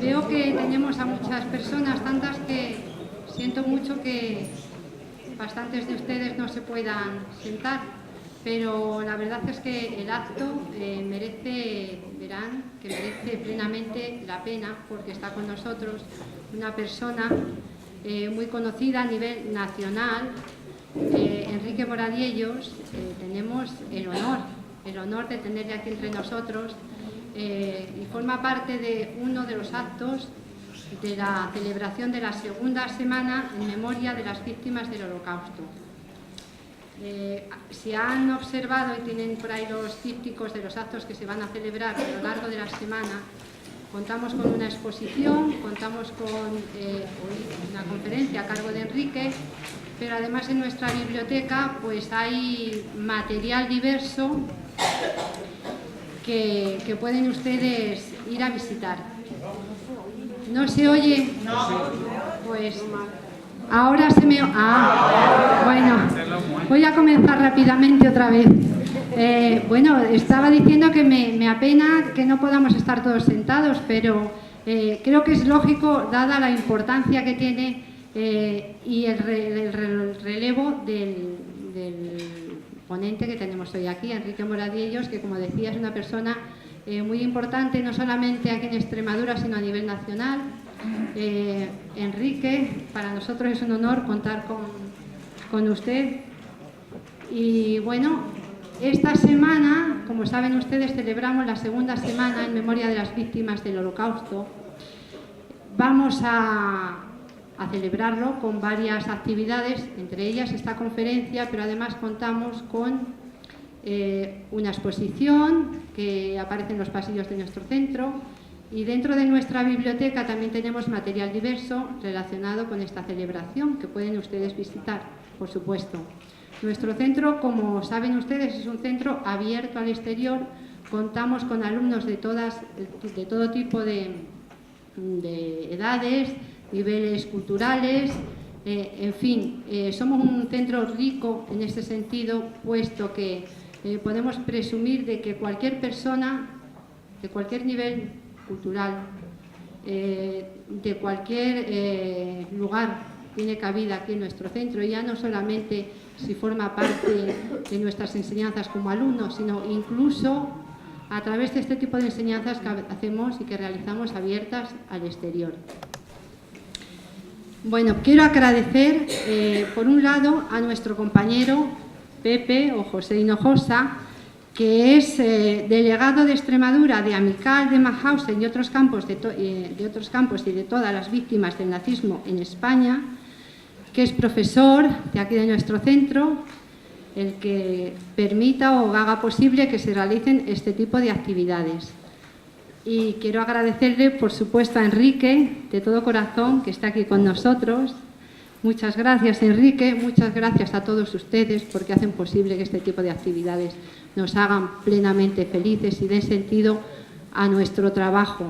Veo que tenemos a muchas personas, tantas que siento mucho que bastantes de ustedes no se puedan sentar, pero la verdad es que el acto verán que merece plenamente la pena, porque está con nosotros una persona muy conocida a nivel nacional, Enrique Moradiellos. Tenemos el honor de tenerle aquí entre nosotros, y forma parte de uno de los actos de la celebración de la segunda semana en memoria de las víctimas del Holocausto. Si han observado y tienen por ahí los dípticos de los actos que se van a celebrar a lo largo de la semana, contamos con una exposición, contamos con una conferencia a cargo de Enrique, pero además en nuestra biblioteca pues hay material diverso que pueden ustedes ir a visitar. ¿No se oye? Pues ahora se me... bueno, voy a comenzar rápidamente otra vez. Bueno, estaba diciendo que me apena que no podamos estar todos sentados, pero creo que es lógico, dada la importancia que tiene y el relevo del ponente que tenemos hoy aquí, Enrique Moradiellos, que, como decía, es una persona muy importante, no solamente aquí en Extremadura, sino a nivel nacional. Enrique, para nosotros es un honor contar con usted. Y bueno, esta semana, como saben ustedes, celebramos la segunda semana en memoria de las víctimas del Holocausto. Vamos a celebrarlo con varias actividades, entre ellas esta conferencia, pero además contamos con una exposición que aparece en los pasillos de nuestro centro, y dentro de nuestra biblioteca también tenemos material diverso relacionado con esta celebración que pueden ustedes visitar, por supuesto. Nuestro centro, como saben ustedes, es un centro abierto al exterior. Contamos con alumnos de todo tipo de edades, niveles culturales, en fin, somos un centro rico en este sentido, puesto que podemos presumir de que cualquier persona de cualquier nivel cultural, de cualquier lugar, tiene cabida aquí en nuestro centro, y ya no solamente si forma parte de nuestras enseñanzas como alumnos, sino incluso a través de este tipo de enseñanzas que hacemos y que realizamos abiertas al exterior. Bueno, quiero agradecer, por un lado, a nuestro compañero Pepe o José Hinojosa, que es delegado de Extremadura de Amical, de Mauthausen y otros campos y de todas las víctimas del nazismo en España, que es profesor de aquí de nuestro centro, el que permita o haga posible que se realicen este tipo de actividades. Y quiero agradecerle, por supuesto, a Enrique, de todo corazón, que está aquí con nosotros. Muchas gracias, Enrique, muchas gracias a todos ustedes, porque hacen posible que este tipo de actividades nos hagan plenamente felices y den sentido a nuestro trabajo.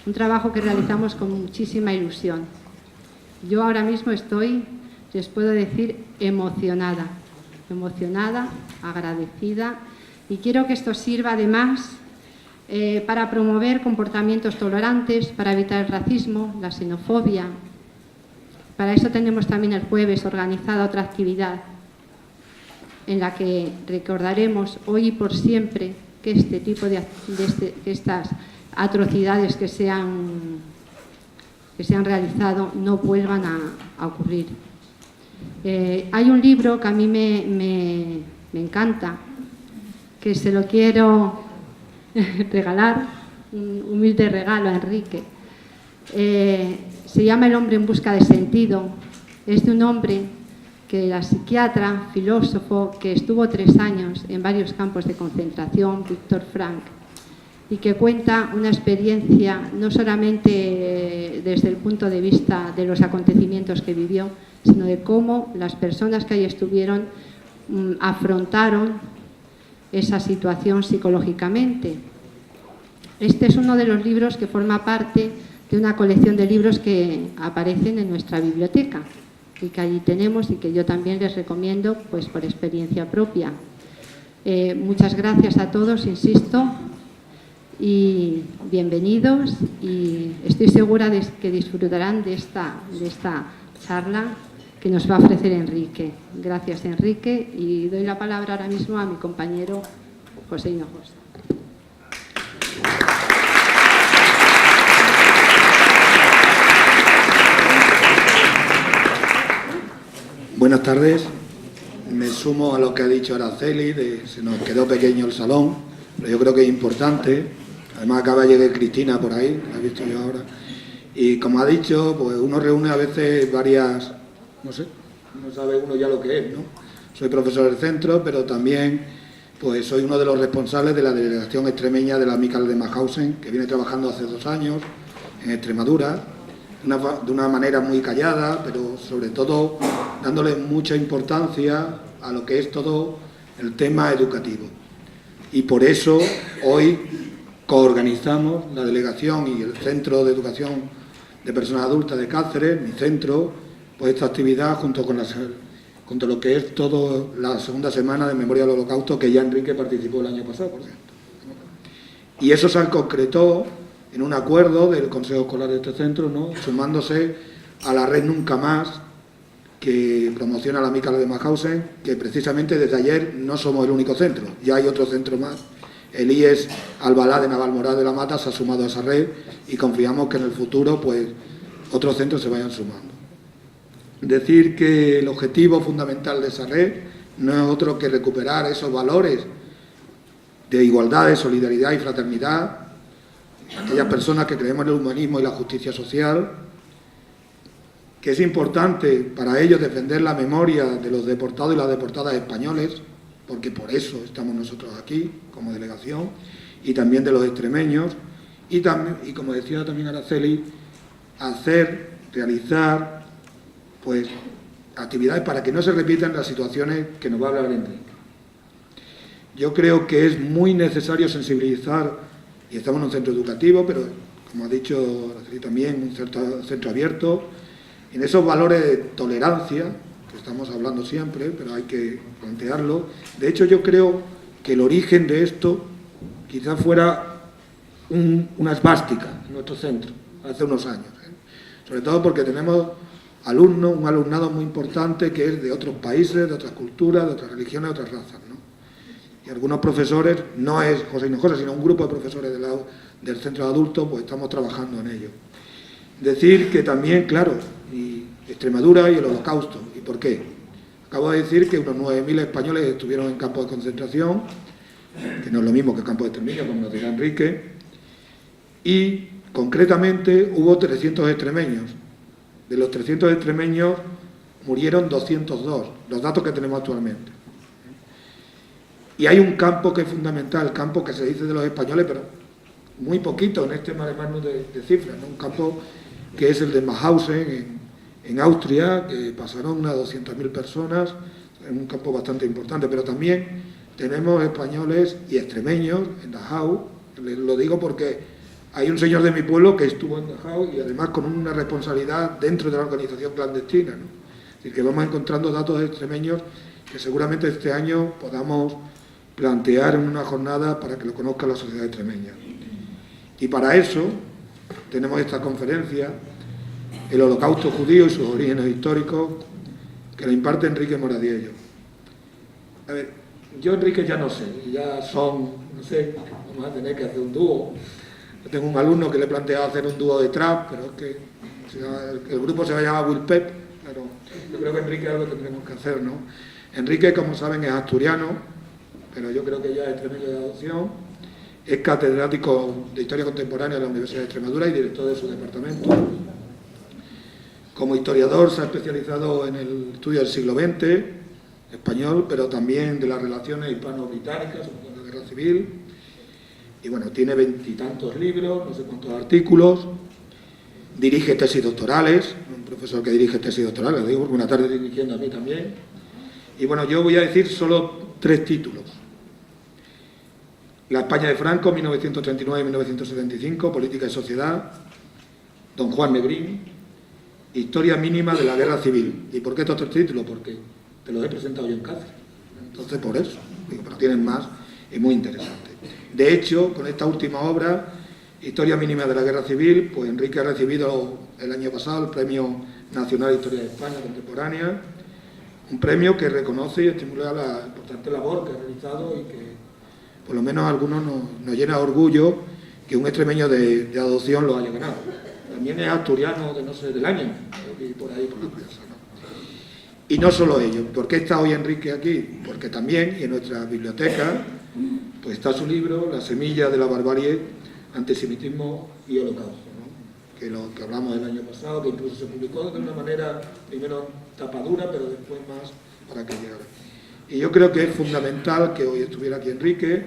Un trabajo que realizamos con muchísima ilusión. Yo ahora mismo estoy, les puedo decir, emocionada, agradecida, y quiero que esto sirva además para promover comportamientos tolerantes, para evitar el racismo, la xenofobia. Para eso tenemos también el jueves organizada otra actividad en la que recordaremos hoy y por siempre que este tipo de estas atrocidades que se han realizado no vuelvan a ocurrir. Hay un libro que a mí me encanta, que se lo quiero regalar, un humilde regalo a Enrique. Se llama El hombre en busca de sentido. Es de un hombre que era psiquiatra, filósofo, que estuvo 3 años en varios campos de concentración, Viktor Frankl, y que cuenta una experiencia no solamente desde el punto de vista de los acontecimientos que vivió, sino de cómo las personas que allí estuvieron afrontaron esa situación psicológicamente. Este es uno de los libros que forma parte de una colección de libros que aparecen en nuestra biblioteca y que allí tenemos, y que yo también les recomiendo, pues por experiencia propia. Muchas gracias a todos, insisto, y bienvenidos, y estoy segura de que disfrutarán de esta charla que nos va a ofrecer Enrique. Gracias, Enrique, y doy la palabra ahora mismo a mi compañero José Hinojosa. Buenas tardes. Me sumo a lo que ha dicho Araceli, se nos quedó pequeño el salón, pero yo creo que es importante. Además acaba de llegar Cristina por ahí, la he visto yo ahora. Y como ha dicho, pues uno reúne a veces varias, no sé, no sabe uno ya lo que es, ¿no? Soy profesor del centro, pero también pues soy uno de los responsables de la delegación extremeña de la Michael de Mahausen, que viene trabajando hace 2 años en Extremadura, de una manera muy callada, pero sobre todo dándole mucha importancia a lo que es todo el tema educativo. Y por eso hoy coorganizamos la delegación y el Centro de Educación de Personas Adultas de Cáceres, mi centro, pues esta actividad junto con lo que es toda la segunda semana de Memoria del Holocausto, que ya Enrique participó el año pasado, por cierto. Y eso se concretó en un acuerdo del Consejo Escolar de este centro, ¿no?, sumándose a la red Nunca Más, que promociona la Michael de Mahausen, que precisamente desde ayer no somos el único centro, ya hay otro centro más. El IES Albalá de Navalmoral de la Mata se ha sumado a esa red y confiamos que en el futuro pues otros centros se vayan sumando. Decir que el objetivo fundamental de esa red no es otro que recuperar esos valores de igualdad, de solidaridad y fraternidad, aquellas personas que creemos en el humanismo y la justicia social, que es importante para ellos defender la memoria de los deportados y las deportadas españoles, porque por eso estamos nosotros aquí como delegación, y también de los extremeños, y como decía también Araceli, realizar pues actividades para que no se repitan las situaciones que nos va a hablar Enrique. Yo creo que es muy necesario sensibilizar, y estamos en un centro educativo, pero como ha dicho Araceli también, un centro abierto, en esos valores de tolerancia, que estamos hablando siempre, pero hay que plantearlo. De hecho, yo creo que el origen de esto quizás fuera una esvástica en nuestro centro, hace unos años, sobre todo porque tenemos un alumnado muy importante que es de otros países, de otras culturas, de otras religiones, de otras razas, ¿no? Y algunos profesores, no es José Hinojosa, sino un grupo de profesores del centro de adultos, pues estamos trabajando en ello. Decir que también, claro, y Extremadura y el Holocausto. ¿Y por qué? Acabo de decir que unos 9.000 españoles estuvieron en campos de concentración, que no es lo mismo que campos de exterminio, como nos dirá Enrique, y concretamente hubo 300 extremeños. De los 300 extremeños murieron 202, los datos que tenemos actualmente. Y hay un campo que es fundamental, el campo que se dice de los españoles, pero muy poquito en este mare magnum de cifras, ¿no? Un campo que es el de Mahausen en Austria, que pasaron unas 200.000 personas, en un campo bastante importante, pero también tenemos españoles y extremeños en Dachau. Lo digo porque hay un señor de mi pueblo que estuvo en Dachau y además con una responsabilidad dentro de la organización clandestina, ¿no? Es decir, que vamos encontrando datos extremeños que seguramente este año podamos plantear en una jornada para que lo conozca la sociedad extremeña. Y para eso tenemos esta conferencia, el Holocausto judío y sus orígenes históricos, que la imparte Enrique Moradiello. A ver, yo Enrique ya no sé, no sé, vamos a tener que hacer un dúo. Yo tengo un alumno que le he planteado hacer un dúo de trap, pero es que el grupo se va a llamar Will Pep, pero yo creo que Enrique algo tendremos que hacer, ¿no? Enrique, como saben, es asturiano, pero yo creo que ya es extremeño de adopción, es catedrático de Historia Contemporánea de la Universidad de Extremadura y director de su departamento. Como historiador se ha especializado en el estudio del siglo XX, español, pero también de las relaciones hispano-británicas, sobre todo la Guerra Civil. Y bueno, tiene 20 y tantos libros, no sé cuántos artículos, dirige tesis doctorales, un profesor que dirige tesis doctorales, lo digo porque una tarde dirigiendo a mí también. Y bueno, yo voy a decir solo 3 títulos. La España de Franco, 1939-1975, Política y Sociedad, Don Juan Negrín, Historia mínima de la Guerra Civil. ¿Y por qué estos 3 títulos? Porque te los he presentado yo en Cáceres. Entonces, por eso. Digo, pero tienen más y muy interesante. De hecho, con esta última obra, Historia mínima de la Guerra Civil, pues Enrique ha recibido el año pasado el Premio Nacional de Historia de España Contemporánea, un premio que reconoce y estimula la importante labor que ha realizado y que, por lo menos a algunos nos llena de orgullo que un extremeño de adopción lo haya ganado. También es asturiano de no sé del año, y por ahí por la prensa, ¿no? Y no solo ello. ¿Por qué está hoy Enrique aquí? Porque también, y en nuestra biblioteca, pues está su libro, La semilla de la barbarie, antisemitismo y holocausto, ¿no? Que lo que hablamos el año pasado, que incluso se publicó de una manera, primero tapadura, pero después más para que llegara. Y yo creo que es fundamental que hoy estuviera aquí Enrique.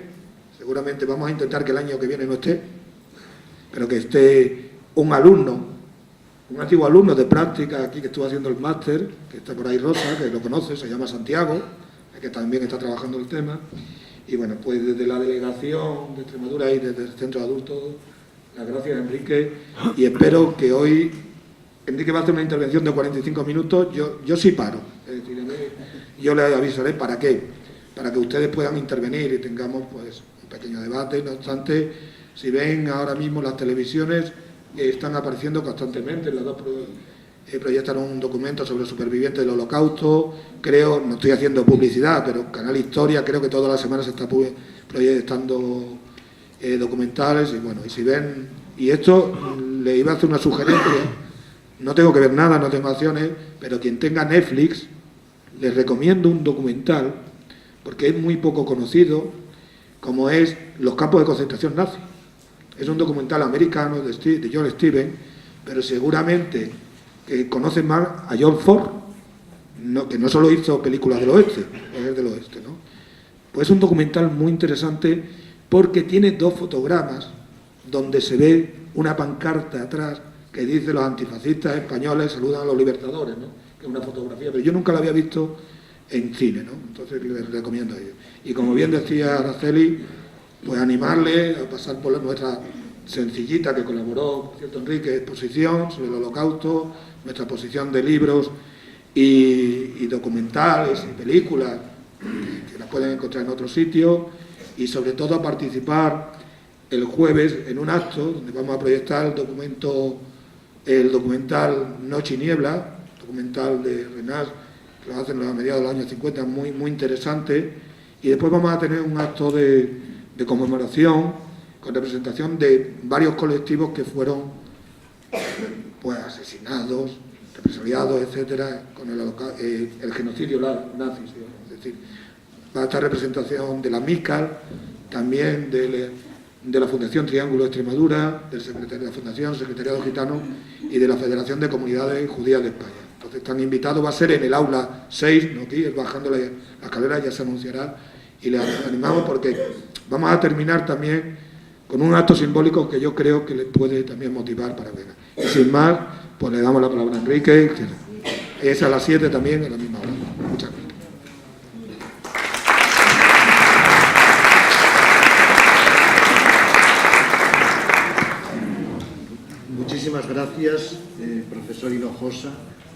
Seguramente vamos a intentar que el año que viene no esté, pero que esté un alumno, un antiguo alumno de práctica aquí que estuvo haciendo el máster, que está por ahí Rosa, que lo conoce, se llama Santiago, que también está trabajando el tema. Y bueno, pues desde la delegación de Extremadura y desde el centro de adultos, las gracias a Enrique, y espero que hoy Enrique va a hacer una intervención de 45 minutos, yo sí paro, es decir, yo le avisaré para qué, para que ustedes puedan intervenir y tengamos pues un pequeño debate. No obstante, si ven ahora mismo las televisiones están apareciendo constantemente, las dos proyectan un documento sobre supervivientes del Holocausto, creo, no estoy haciendo publicidad, pero Canal Historia, creo que todas las semanas se está proyectando documentales, y bueno, y si ven, y esto le iba a hacer una sugerencia, no tengo que ver nada, no tengo acciones, pero quien tenga Netflix, les recomiendo un documental, porque es muy poco conocido, como es Los campos de concentración nazis. Es un documental americano de John Stevens, pero seguramente que conocen más a John Ford, que no solo hizo películas del oeste, es del oeste, ¿no? Pues es un documental muy interesante porque tiene dos fotogramas donde se ve una pancarta atrás que dice los antifascistas españoles saludan a los libertadores, ¿no? Que es una fotografía, pero yo nunca la había visto en cine, ¿no? Entonces les recomiendo a ellos. Y como bien decía Araceli, pues animarle a pasar por nuestra sencillita que colaboró, por cierto, Enrique, exposición sobre el Holocausto, nuestra exposición de libros y documentales y películas que las pueden encontrar en otro sitio, y sobre todo a participar el jueves en un acto donde vamos a proyectar el documental Noche y Niebla, documental de Renás, que lo hacen a mediados de los años 50, muy, muy interesante, y después vamos a tener un acto de conmemoración con representación de varios colectivos que fueron pues asesinados, represaliados, etcétera, con el genocidio nazi, es decir, va a estar representación de la MICAL, también de la Fundación Triángulo de Extremadura, del secretario de la Fundación, Secretariado Gitano y de la Federación de Comunidades Judías de España. Entonces están invitados, va a ser en el aula 6, no aquí, bajando la escalera, ya se anunciará, y les animamos porque vamos a terminar también con un acto simbólico que yo creo que les puede también motivar para ver. Y sin más, pues le damos la palabra a Enrique, que es a las 7 también, a la misma hora. Muchas gracias. Muchísimas gracias, profesor Hinojosa,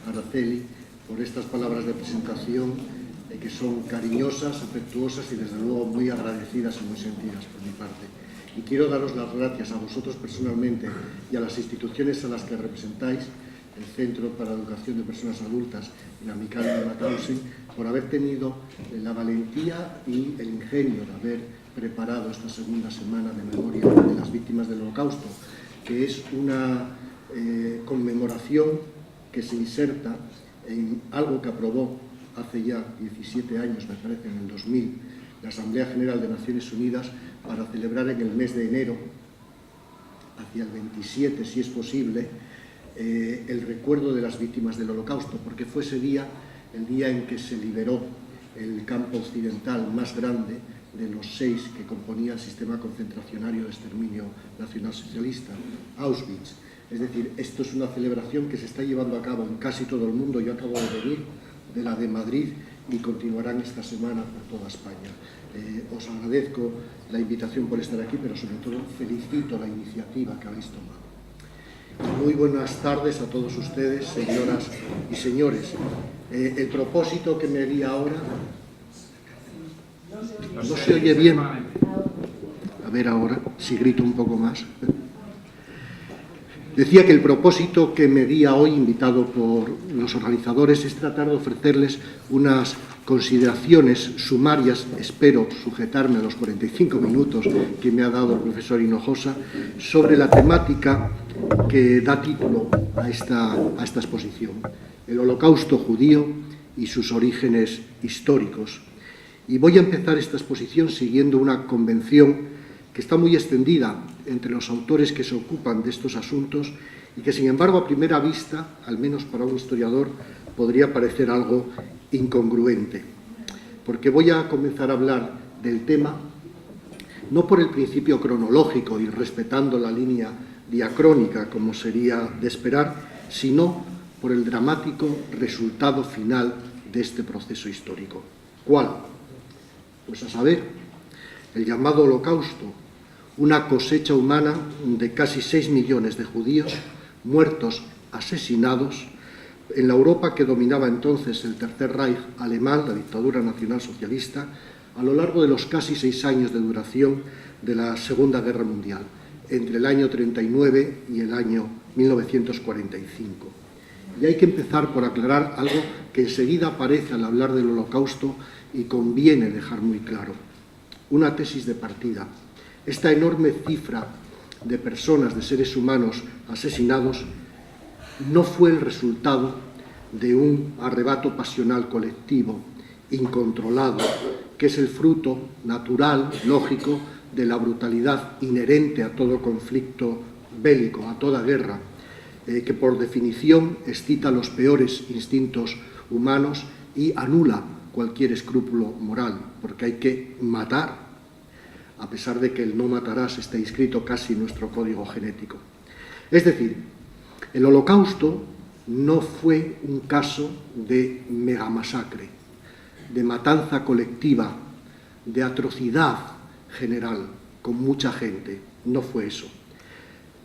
Araceli, por estas palabras de presentación que son cariñosas, afectuosas y desde luego muy agradecidas y muy sentidas por mi parte. Y quiero daros las gracias a vosotros personalmente y a las instituciones a las que representáis, el Centro para la Educación de Personas Adultas y la Mical de Mauthausen, por haber tenido la valentía y el ingenio de haber preparado esta segunda semana de memoria de las víctimas del Holocausto, que es una conmemoración que se inserta en algo que aprobó hace ya 17 años, me parece, en el 2000, la Asamblea General de Naciones Unidas para celebrar en el mes de enero, hacia el 27, si es posible, el recuerdo de las víctimas del Holocausto, porque fue ese día, el día en que se liberó el campo occidental más grande de los 6 que componía el sistema concentracionario de exterminio nacionalsocialista, Auschwitz. Es decir, esto es una celebración que se está llevando a cabo en casi todo el mundo. Yo acabo de venir de la de Madrid y continuarán esta semana por toda España. Os agradezco la invitación por estar aquí, pero sobre todo felicito la iniciativa que habéis tomado. Muy buenas tardes a todos ustedes, señoras y señores. El propósito que me haría ahora... No se oye bien. A ver ahora si grito un poco más. Decía que el propósito que me guía hoy, invitado por los organizadores, es tratar de ofrecerles unas consideraciones sumarias, espero sujetarme a los 45 minutos que me ha dado el profesor Hinojosa, sobre la temática que da título a esta exposición, el Holocausto judío y sus orígenes históricos. Y voy a empezar esta exposición siguiendo una convención que está muy extendida entre los autores que se ocupan de estos asuntos y que, sin embargo, a primera vista, al menos para un historiador, podría parecer algo incongruente. Porque voy a comenzar a hablar del tema no por el principio cronológico y respetando la línea diacrónica, como sería de esperar, sino por el dramático resultado final de este proceso histórico. ¿Cuál? Pues a saber, el llamado Holocausto, una cosecha humana de casi 6 millones de judíos muertos, asesinados, en la Europa que dominaba entonces el Tercer Reich alemán, la dictadura nacionalsocialista, a lo largo de los casi 6 años de duración de la Segunda Guerra Mundial, entre el año 39 y el año 1945. Y hay que empezar por aclarar algo que enseguida aparece al hablar del Holocausto y conviene dejar muy claro. Una tesis de partida. Esta enorme cifra de personas, de seres humanos asesinados, no fue el resultado de un arrebato pasional colectivo, incontrolado, que es el fruto natural, lógico, de la brutalidad inherente a todo conflicto bélico, a toda guerra, que por definición excita los peores instintos humanos y anula cualquier escrúpulo moral, porque hay que matar, a pesar de que el no matarás está inscrito casi en nuestro código genético. Es decir, el Holocausto no fue un caso de megamasacre, de matanza colectiva, de atrocidad general con mucha gente. No fue eso.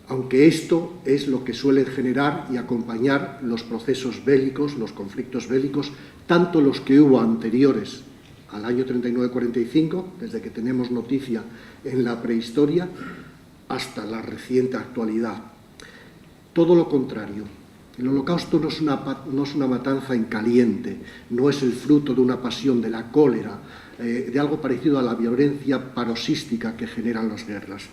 Aunque esto es lo que suelen generar y acompañar los procesos bélicos, los conflictos bélicos, tanto los que hubo anteriores al año 39-45, desde que tenemos noticia en la prehistoria, hasta la reciente actualidad. Todo lo contrario. El Holocausto no es una matanza en caliente, no es el fruto de una pasión, de la cólera, de algo parecido a la violencia paroxística que generan las guerras.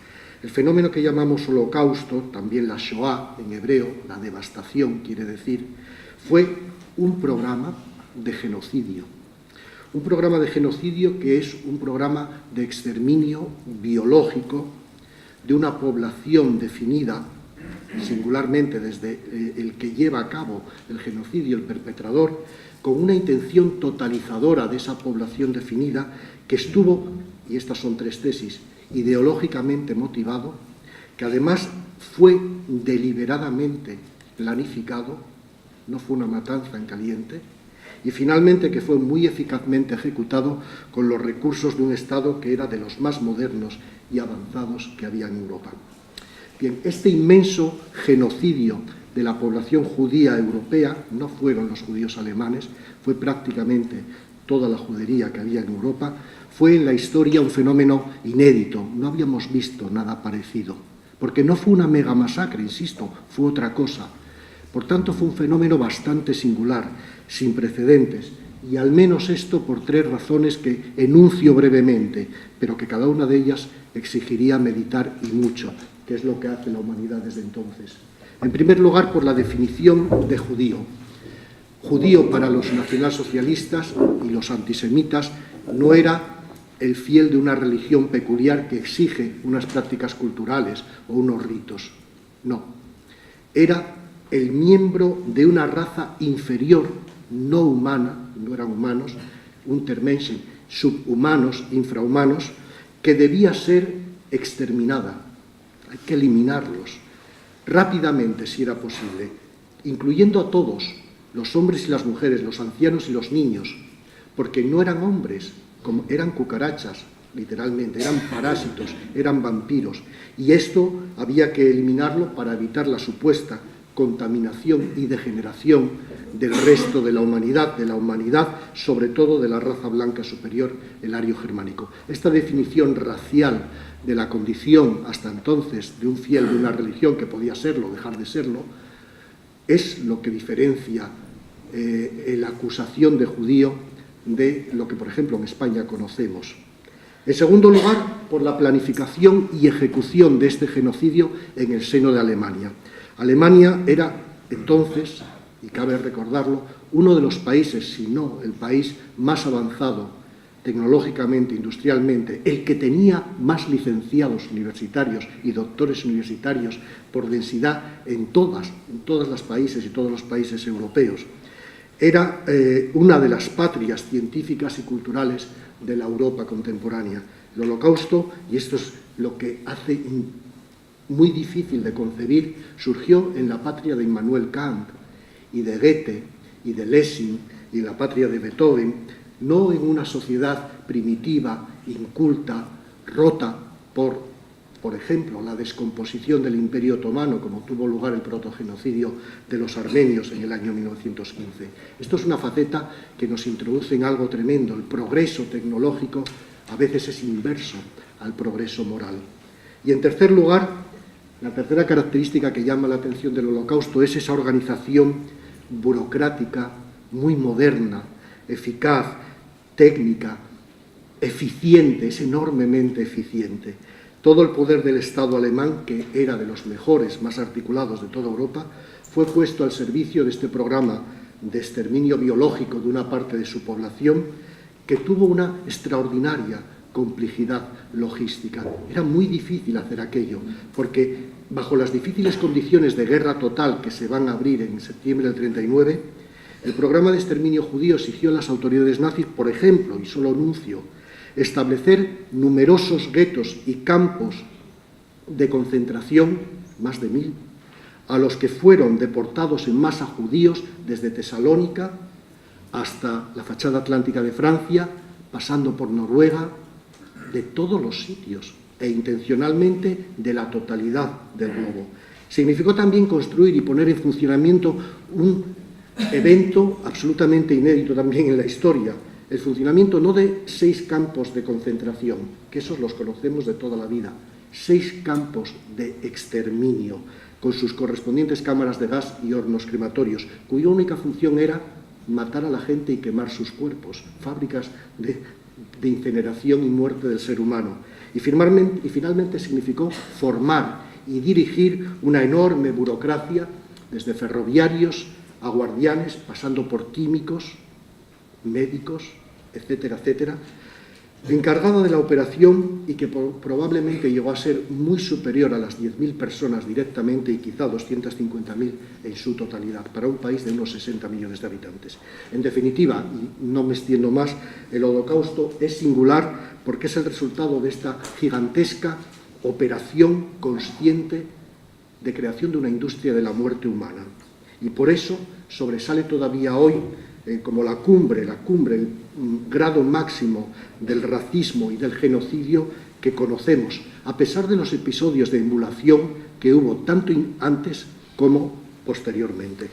El fenómeno que llamamos Holocausto, también la Shoah en hebreo, la devastación quiere decir, fue un programa de genocidio. Un programa de genocidio que es un programa de exterminio biológico de una población definida singularmente desde el que lleva a cabo el genocidio, el perpetrador, con una intención totalizadora de esa población definida que estuvo, y estas son 3 tesis, ideológicamente motivado, que además fue deliberadamente planificado, no fue una matanza en caliente, y finalmente que fue muy eficazmente ejecutado con los recursos de un Estado que era de los más modernos y avanzados que había en Europa. Bien, este inmenso genocidio de la población judía europea, no fueron los judíos alemanes, fue prácticamente toda la judería que había en Europa, fue en la historia un fenómeno inédito, no habíamos visto nada parecido, porque no fue una mega masacre, insisto, fue otra cosa. Por tanto, fue un fenómeno bastante singular, sin precedentes, y al menos esto por 3 razones que enuncio brevemente, pero que cada una de ellas exigiría meditar y mucho, que es lo que hace la humanidad desde entonces. En primer lugar, por la definición de judío. Judío para los nacionalsocialistas y los antisemitas no era el fiel de una religión peculiar que exige unas prácticas culturales o unos ritos. No. Era el miembro de una raza inferior, no humana, no eran humanos, Untermenschen, subhumanos, infrahumanos, que debía ser exterminada. Hay que eliminarlos rápidamente, si era posible, incluyendo a todos, los hombres y las mujeres, los ancianos y los niños, porque no eran hombres, eran cucarachas, literalmente, eran parásitos, eran vampiros, y esto había que eliminarlo para evitar la supuesta contaminación y degeneración del resto de la humanidad, sobre todo de la raza blanca superior, el ario-germánico. Esta definición racial de la condición, hasta entonces, de un fiel de una religión, que podía serlo o dejar de serlo, es lo que diferencia la acusación de judío de lo que, por ejemplo, en España conocemos. En segundo lugar, por la planificación y ejecución de este genocidio en el seno de Alemania. Alemania era entonces, y cabe recordarlo, uno de los países, si no el país más avanzado tecnológicamente, industrialmente, el que tenía más licenciados universitarios y doctores universitarios por densidad en todos los países y todos los países europeos. Era una de las patrias científicas y culturales de la Europa contemporánea. El Holocausto, y esto es lo que hace muy difícil de concebir, surgió en la patria de Immanuel Kant y de Goethe y de Lessing y la patria de Beethoven, no en una sociedad primitiva, inculta, rota por ejemplo, la descomposición del Imperio Otomano, como tuvo lugar el protogenocidio de los armenios en el año 1915. Esto es una faceta que nos introduce en algo tremendo. El progreso tecnológico a veces es inverso al progreso moral. Y en tercer lugar, la tercera característica que llama la atención del Holocausto es esa organización burocrática muy moderna, eficaz, técnica, eficiente, es enormemente eficiente. Todo el poder del Estado alemán, que era de los mejores, más articulados de toda Europa, fue puesto al servicio de este programa de exterminio biológico de una parte de su población, que tuvo una extraordinaria complejidad logística. Era muy difícil hacer aquello, porque bajo las difíciles condiciones de guerra total que se van a abrir en septiembre del 39, el programa de exterminio judío exigió a las autoridades nazis, por ejemplo, y solo anuncio, establecer numerosos guetos y campos de concentración, más de 1000, a los que fueron deportados en masa judíos desde Tesalónica hasta la fachada atlántica de Francia, pasando por Noruega, de todos los sitios e intencionalmente de la totalidad del globo. Significó también construir y poner en funcionamiento un evento absolutamente inédito también en la historia, el funcionamiento no de 6 campos de concentración, que esos los conocemos de toda la vida, 6 campos de exterminio, con sus correspondientes cámaras de gas y hornos crematorios, cuya única función era matar a la gente y quemar sus cuerpos, fábricas de incineración y muerte del ser humano. Y finalmente significó formar y dirigir una enorme burocracia, desde ferroviarios a guardianes, pasando por químicos, médicos, etcétera, etcétera, encargada de la operación y que probablemente llegó a ser muy superior a las 10.000 personas directamente y quizá 250.000 en su totalidad, para un país de unos 60 millones de habitantes. En definitiva, y no me extiendo más, el Holocausto es singular porque es el resultado de esta gigantesca operación consciente de creación de una industria de la muerte humana. Y por eso sobresale todavía hoy como la cumbre, el grado máximo del racismo y del genocidio que conocemos, a pesar de los episodios de emulación que hubo tanto antes como posteriormente.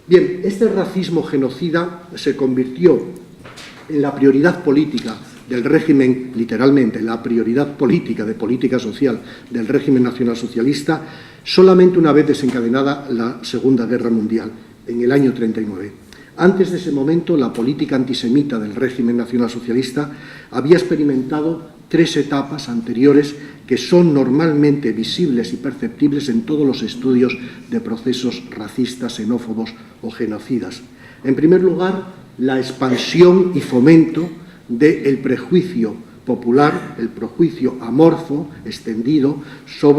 Bien, este racismo genocida se convirtió en la prioridad política del régimen, literalmente, la prioridad política de política social del régimen nacionalsocialista, solamente una vez desencadenada la Segunda Guerra Mundial, en el año 39. Antes de ese momento, la política antisemita del régimen nacionalsocialista había experimentado 3 etapas anteriores que son normalmente visibles y perceptibles en todos los estudios de procesos racistas, xenófobos o genocidas. En primer lugar, la expansión y fomento del prejuicio popular, el prejuicio amorfo, extendido,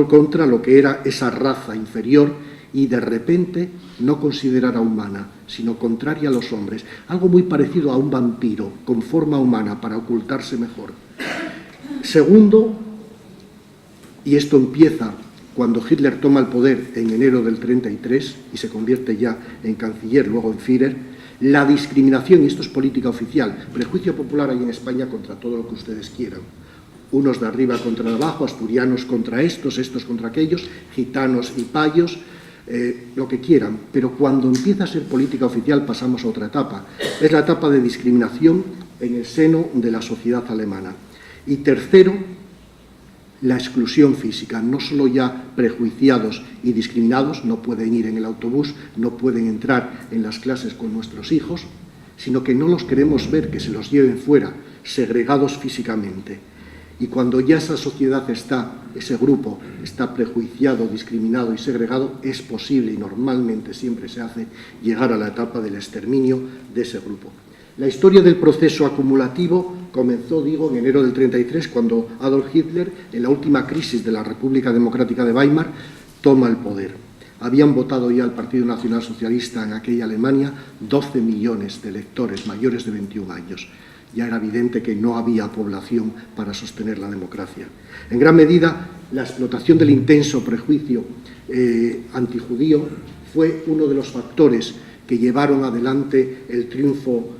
contra lo que era esa raza inferior y de repente no considerada humana, sino contraria a los hombres, algo muy parecido a un vampiro, con forma humana, para ocultarse mejor. Segundo, y esto empieza cuando Hitler toma el poder en enero del 33 y se convierte ya en canciller, luego en Führer, la discriminación, y esto es política oficial, prejuicio popular hay en España contra todo lo que ustedes quieran. Unos de arriba contra de abajo, asturianos contra estos, estos contra aquellos, gitanos y payos, lo que quieran, pero cuando empieza a ser política oficial pasamos a otra etapa. Es la etapa de discriminación en el seno de la sociedad alemana. Y tercero, la exclusión física. No solo ya prejuiciados y discriminados, no pueden ir en el autobús, no pueden entrar en las clases con nuestros hijos, sino que no los queremos ver, que se los lleven fuera, segregados físicamente. Y cuando ya esa sociedad ese grupo está prejuiciado, discriminado y segregado, es posible, y normalmente siempre se hace, llegar a la etapa del exterminio de ese grupo. La historia del proceso acumulativo comenzó, digo, en enero del 33, cuando Adolf Hitler, en la última crisis de la República Democrática de Weimar, toma el poder. Habían votado ya al Partido Nacional Socialista en aquella Alemania 12 millones de electores mayores de 21 años. Ya era evidente que no había población para sostener la democracia. En gran medida, la explotación del intenso prejuicio antijudío fue uno de los factores que llevaron adelante el triunfo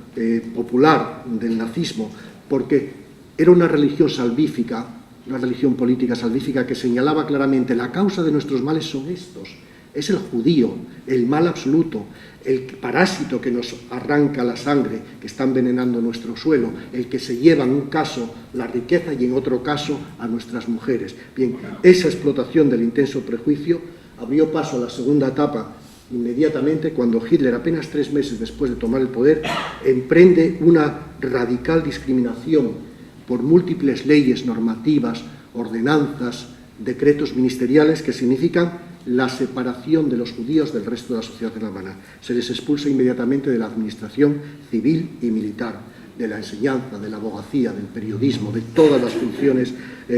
popular del nazismo, porque era una religión salvífica, una religión política salvífica que señalaba claramente: la causa de nuestros males son estos, es el judío, el mal absoluto, el parásito que nos arranca la sangre, que está envenenando nuestro suelo, el que se lleva en un caso la riqueza y en otro caso a nuestras mujeres. Bien, esa explotación del intenso prejuicio abrió paso a la segunda etapa inmediatamente, cuando Hitler, apenas 3 meses después de tomar el poder, emprende una radical discriminación por múltiples leyes normativas, ordenanzas, decretos ministeriales que significan la separación de los judíos del resto de la sociedad alemana. Se les expulsa inmediatamente de la administración civil y militar, de la enseñanza, de la abogacía, del periodismo, de todas las funciones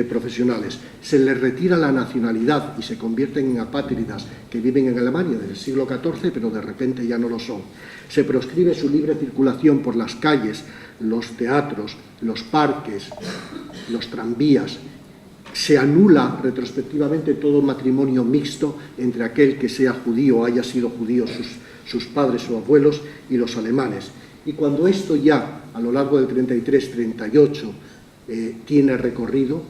profesionales. Se les retira la nacionalidad y se convierten en apátridas que viven en Alemania del siglo XIV, pero de repente ya no lo son. Se proscribe su libre circulación por las calles, los teatros, los parques, los tranvías. Se anula retrospectivamente todo matrimonio mixto entre aquel que sea judío o haya sido judío sus padres o abuelos y los alemanes. Y cuando esto ya, a lo largo del 33-38, tiene recorrido,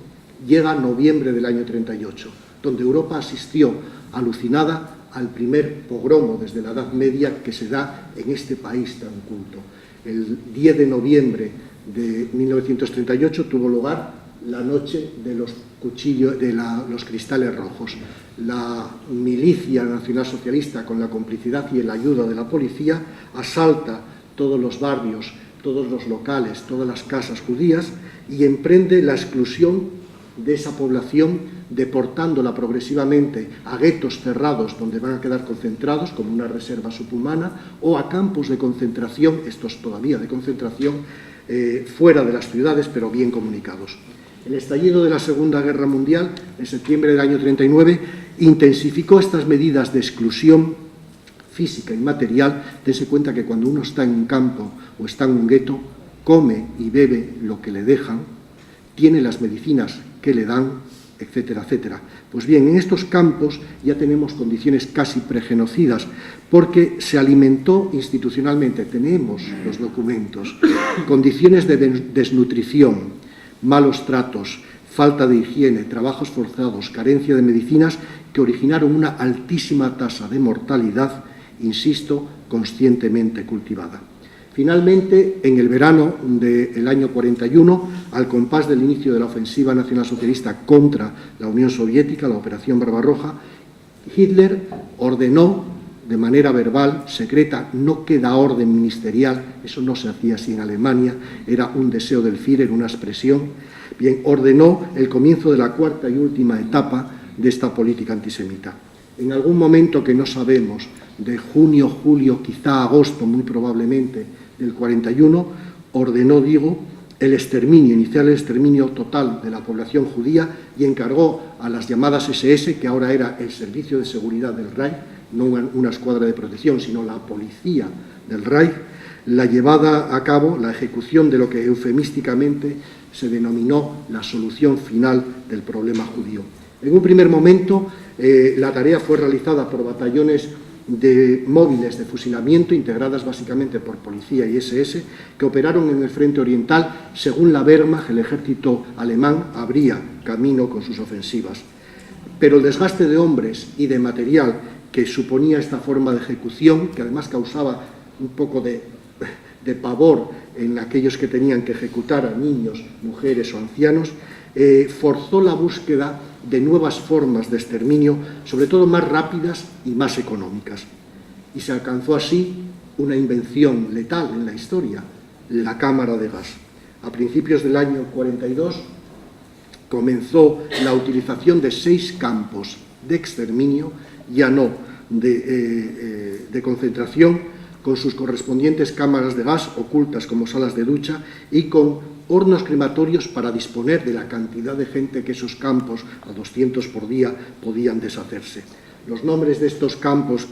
llega noviembre del año 38, donde Europa asistió alucinada al primer pogromo desde la Edad Media que se da en este país tan culto. El 10 de noviembre de 1938 tuvo lugar la noche de los cuchillos, de los cristales rojos. La milicia nacionalsocialista, con la complicidad y la ayuda de la policía, asalta todos los barrios, todos los locales, todas las casas judías y emprende la exclusión de esa población, deportándola progresivamente a guetos cerrados donde van a quedar concentrados como una reserva subhumana, o a campos de concentración, estos todavía de concentración, fuera de las ciudades pero bien comunicados. El estallido de la Segunda Guerra Mundial, en septiembre del año 39, intensificó estas medidas de exclusión física y material. Dense cuenta que cuando uno está en un campo o está en un gueto, come y bebe lo que le dejan, tiene las medicinas que le dan, etcétera, etcétera. Pues bien, en estos campos ya tenemos condiciones casi pregenocidas, porque se alimentó institucionalmente, tenemos los documentos, condiciones de desnutrición, malos tratos, falta de higiene, trabajos forzados, carencia de medicinas, que originaron una altísima tasa de mortalidad, insisto, conscientemente cultivada. Finalmente, en el verano del año 41, al compás del inicio de la ofensiva nacionalsocialista contra la Unión Soviética, la Operación Barbarroja, Hitler ordenó de manera verbal, secreta, no queda orden ministerial, eso no se hacía así en Alemania, era un deseo del Führer, una expresión, bien, ordenó el comienzo de la cuarta y última etapa de esta política antisemita. En algún momento que no sabemos, de junio, julio, quizá agosto, muy probablemente, del 41, ordenó, digo, el exterminio, inicial el exterminio total de la población judía, y encargó a las llamadas SS, que ahora era el Servicio de Seguridad del Reich, no una escuadra de protección, sino la policía del Reich, la llevada a cabo, la ejecución de lo que eufemísticamente se denominó la solución final del problema judío. En un primer momento, la tarea fue realizada por batallones de móviles de fusilamiento, integradas básicamente por policía y SS, que operaron en el frente oriental. Según la Wehrmacht, el ejército alemán abría camino con sus ofensivas. Pero el desgaste de hombres y de material que suponía esta forma de ejecución, que además causaba un poco de pavor en aquellos que tenían que ejecutar a niños, mujeres o ancianos, forzó la búsqueda de nuevas formas de exterminio, sobre todo más rápidas y más económicas. Y se alcanzó así una invención letal en la historia, la cámara de gas. A principios del año 42 comenzó la utilización de 6 campos de exterminio, ya no de concentración, con sus correspondientes cámaras de gas ocultas como salas de ducha y con hornos crematorios para disponer de la cantidad de gente que esos campos, a 200 por día, podían deshacerse. Los nombres de estos campos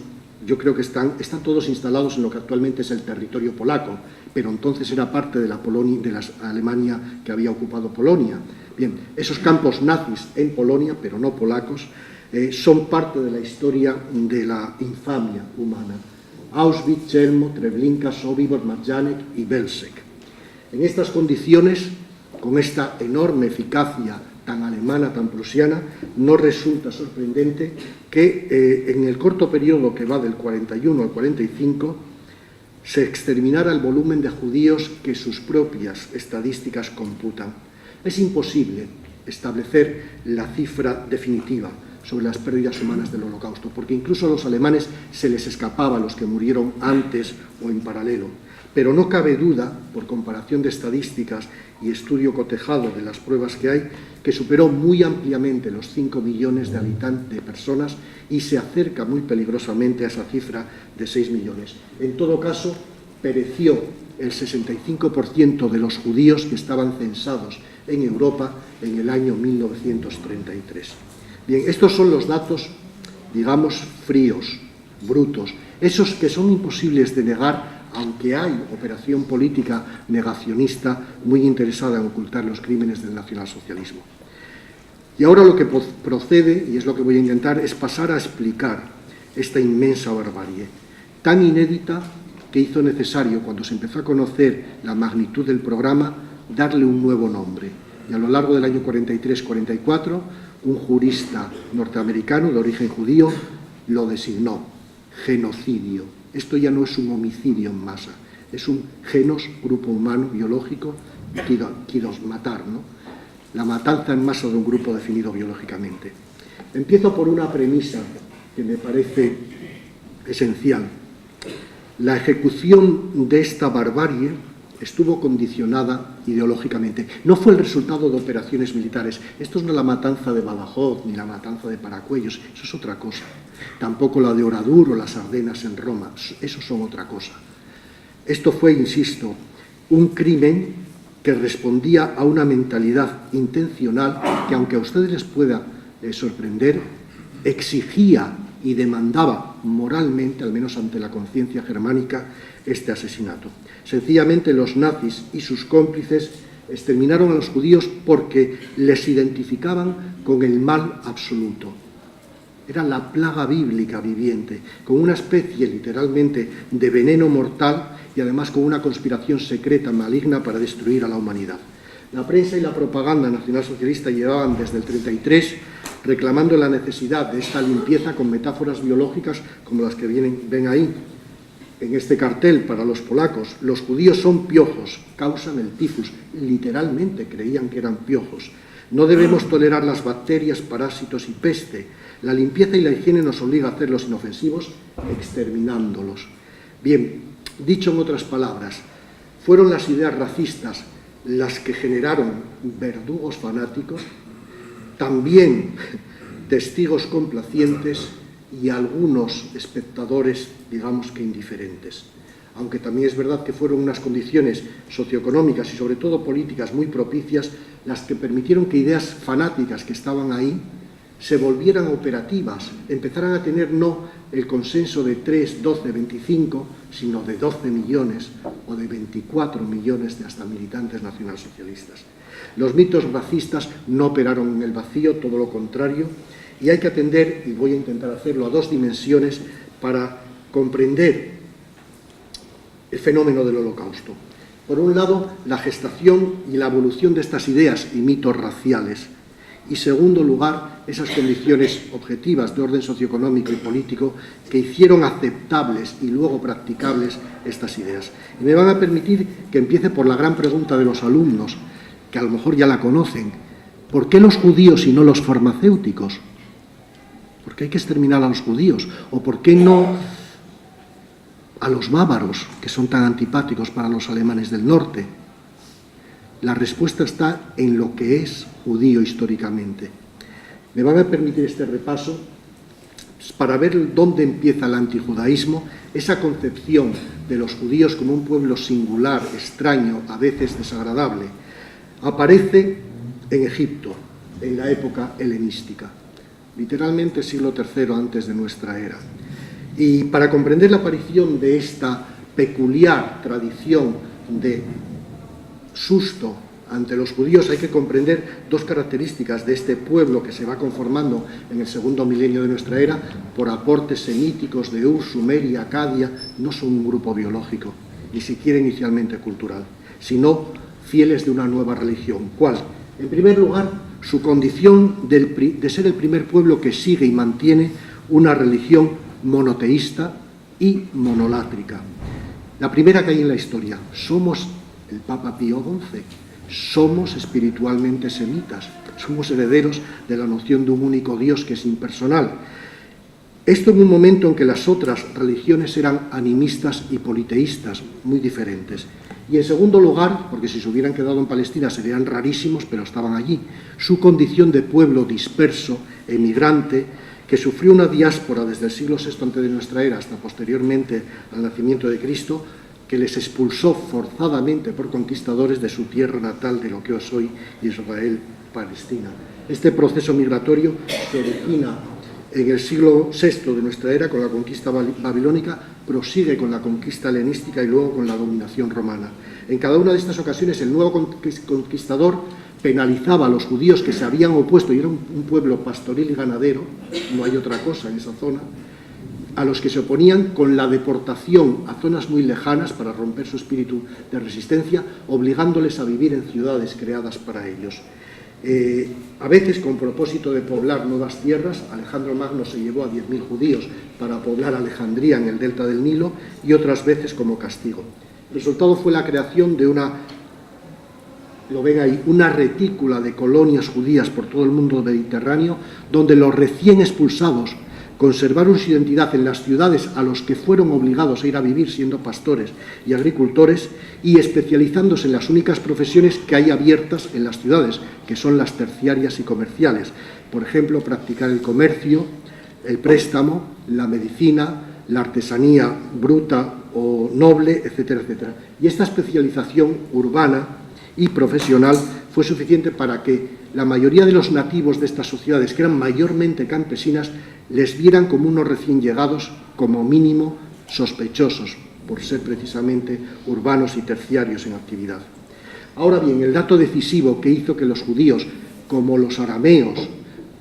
yo creo que están todos instalados en lo que actualmente es el territorio polaco, pero entonces era parte de la Alemania que había ocupado Polonia. Bien, esos campos nazis en Polonia, pero no polacos, son parte de la historia de la infamia humana. Auschwitz, Chelmo, Treblinka, Sobibor, Majdanek y Belzec. En estas condiciones, con esta enorme eficacia tan alemana, tan prusiana, no resulta sorprendente que en el corto periodo que va del 41 al 45 se exterminara el volumen de judíos que sus propias estadísticas computan. Es imposible establecer la cifra definitiva sobre las pérdidas humanas del Holocausto, porque incluso a los alemanes se les escapaba a los que murieron antes o en paralelo. Pero no cabe duda, por comparación de estadísticas y estudio cotejado de las pruebas que hay, que superó muy ampliamente los 5 millones de habitantes de personas y se acerca muy peligrosamente a esa cifra de 6 millones. En todo caso, pereció el 65% de los judíos que estaban censados en Europa en el año 1933. Bien, estos son los datos, digamos, fríos, brutos, esos que son imposibles de negar, aunque hay operación política negacionista muy interesada en ocultar los crímenes del nacionalsocialismo. Y ahora lo que procede, y es lo que voy a intentar, es pasar a explicar esta inmensa barbarie, tan inédita que hizo necesario, cuando se empezó a conocer la magnitud del programa, darle un nuevo nombre. Y a lo largo del año 43-44, un jurista norteamericano de origen judío lo designó genocidio. Esto ya no es un homicidio en masa, es un genos, grupo humano, biológico, quiros matar, ¿no? La matanza en masa de un grupo definido biológicamente. Empiezo por una premisa que me parece esencial. La ejecución de esta barbarie estuvo condicionada ideológicamente. No fue el resultado de operaciones militares. Esto no es la matanza de Badajoz ni la matanza de Paracuellos, eso es otra cosa. Tampoco la de Oradour o las Ardenas en Roma, eso son otra cosa. Esto fue, insisto, un crimen que respondía a una mentalidad intencional que, aunque a ustedes les pueda sorprender, exigía y demandaba moralmente, al menos ante la conciencia germánica, este asesinato. Sencillamente los nazis y sus cómplices exterminaron a los judíos porque les identificaban con el mal absoluto. Era la plaga bíblica viviente, con una especie literalmente de veneno mortal y además con una conspiración secreta maligna para destruir a la humanidad. La prensa y la propaganda nacionalsocialista llevaban desde el 33 reclamando la necesidad de esta limpieza con metáforas biológicas como las que ven ahí. En este cartel para los polacos, los judíos son piojos, causan el tifus. Literalmente creían que eran piojos. No debemos tolerar las bacterias, parásitos y peste. La limpieza y la higiene nos obliga a hacerlos inofensivos, exterminándolos. Bien, dicho en otras palabras, fueron las ideas racistas las que generaron verdugos fanáticos, también testigos complacientes y algunos espectadores, digamos que indiferentes. Aunque también es verdad que fueron unas condiciones socioeconómicas y sobre todo políticas muy propicias las que permitieron que ideas fanáticas que estaban ahí se volvieran operativas, empezaran a tener no el consenso de 3, 12, 25, sino de 12 millones o de 24 millones de hasta militantes nacionalsocialistas. Los mitos racistas no operaron en el vacío, todo lo contrario, y hay que atender, y voy a intentar hacerlo, a dos dimensiones para comprender el fenómeno del Holocausto. Por un lado, la gestación y la evolución de estas ideas y mitos raciales, y, segundo lugar, esas condiciones objetivas de orden socioeconómico y político que hicieron aceptables y luego practicables estas ideas. Y me van a permitir que empiece por la gran pregunta de los alumnos, que a lo mejor ya la conocen. ¿Por qué los judíos y no los farmacéuticos? ¿Por qué hay que exterminar a los judíos? ¿O por qué no a los bávaros, que son tan antipáticos para los alemanes del norte? La respuesta está en lo que es judío históricamente. Me van a permitir este repaso para ver dónde empieza el antijudaísmo, esa concepción de los judíos como un pueblo singular, extraño, a veces desagradable. Aparece en Egipto, en la época helenística, literalmente siglo III antes de nuestra era. Y para comprender la aparición de esta peculiar tradición de susto ante los judíos, hay que comprender dos características de este pueblo que se va conformando en el segundo milenio de nuestra era por aportes semíticos de Ur, Sumeria, Acadia. No son un grupo biológico, ni siquiera inicialmente cultural, sino fieles de una nueva religión. ¿Cuál? En primer lugar, su condición de ser el primer pueblo que sigue y mantiene una religión monoteísta y monolátrica. La primera que hay en la historia. Somos el Papa Pío XI, somos espiritualmente semitas, somos herederos de la noción de un único Dios que es impersonal. Esto en un momento en que las otras religiones eran animistas y politeístas, muy diferentes. Y en segundo lugar, porque si se hubieran quedado en Palestina serían rarísimos, pero estaban allí, su condición de pueblo disperso, emigrante, que sufrió una diáspora desde el siglo VI antes de nuestra era hasta posteriormente al nacimiento de Cristo, que les expulsó forzadamente por conquistadores de su tierra natal, de lo que es hoy Israel, Palestina. Este proceso migratorio se origina en el siglo VI de nuestra era con la conquista babilónica, prosigue con la conquista helenística y luego con la dominación romana. En cada una de estas ocasiones el nuevo conquistador penalizaba a los judíos que se habían opuesto, y era un pueblo pastoril y ganadero, no hay otra cosa en esa zona, a los que se oponían con la deportación a zonas muy lejanas para romper su espíritu de resistencia, obligándoles a vivir en ciudades creadas para ellos. A veces, con propósito de poblar nuevas tierras, Alejandro Magno se llevó a 10.000 judíos para poblar Alejandría en el delta del Nilo, y otras veces como castigo. El resultado fue la creación de una retícula de colonias judías por todo el mundo mediterráneo, donde los recién expulsados conservaron su identidad en las ciudades a los que fueron obligados a ir a vivir siendo pastores y agricultores, y especializándose en las únicas profesiones que hay abiertas en las ciudades, que son las terciarias y comerciales. Por ejemplo, practicar el comercio, el préstamo, la medicina, la artesanía bruta o noble, etcétera, etcétera. Y esta especialización urbana y profesional fue suficiente para que la mayoría de los nativos de estas sociedades, que eran mayormente campesinas, les vieran como unos recién llegados, como mínimo sospechosos, por ser precisamente urbanos y terciarios en actividad. Ahora bien, el dato decisivo que hizo que los judíos, como los arameos,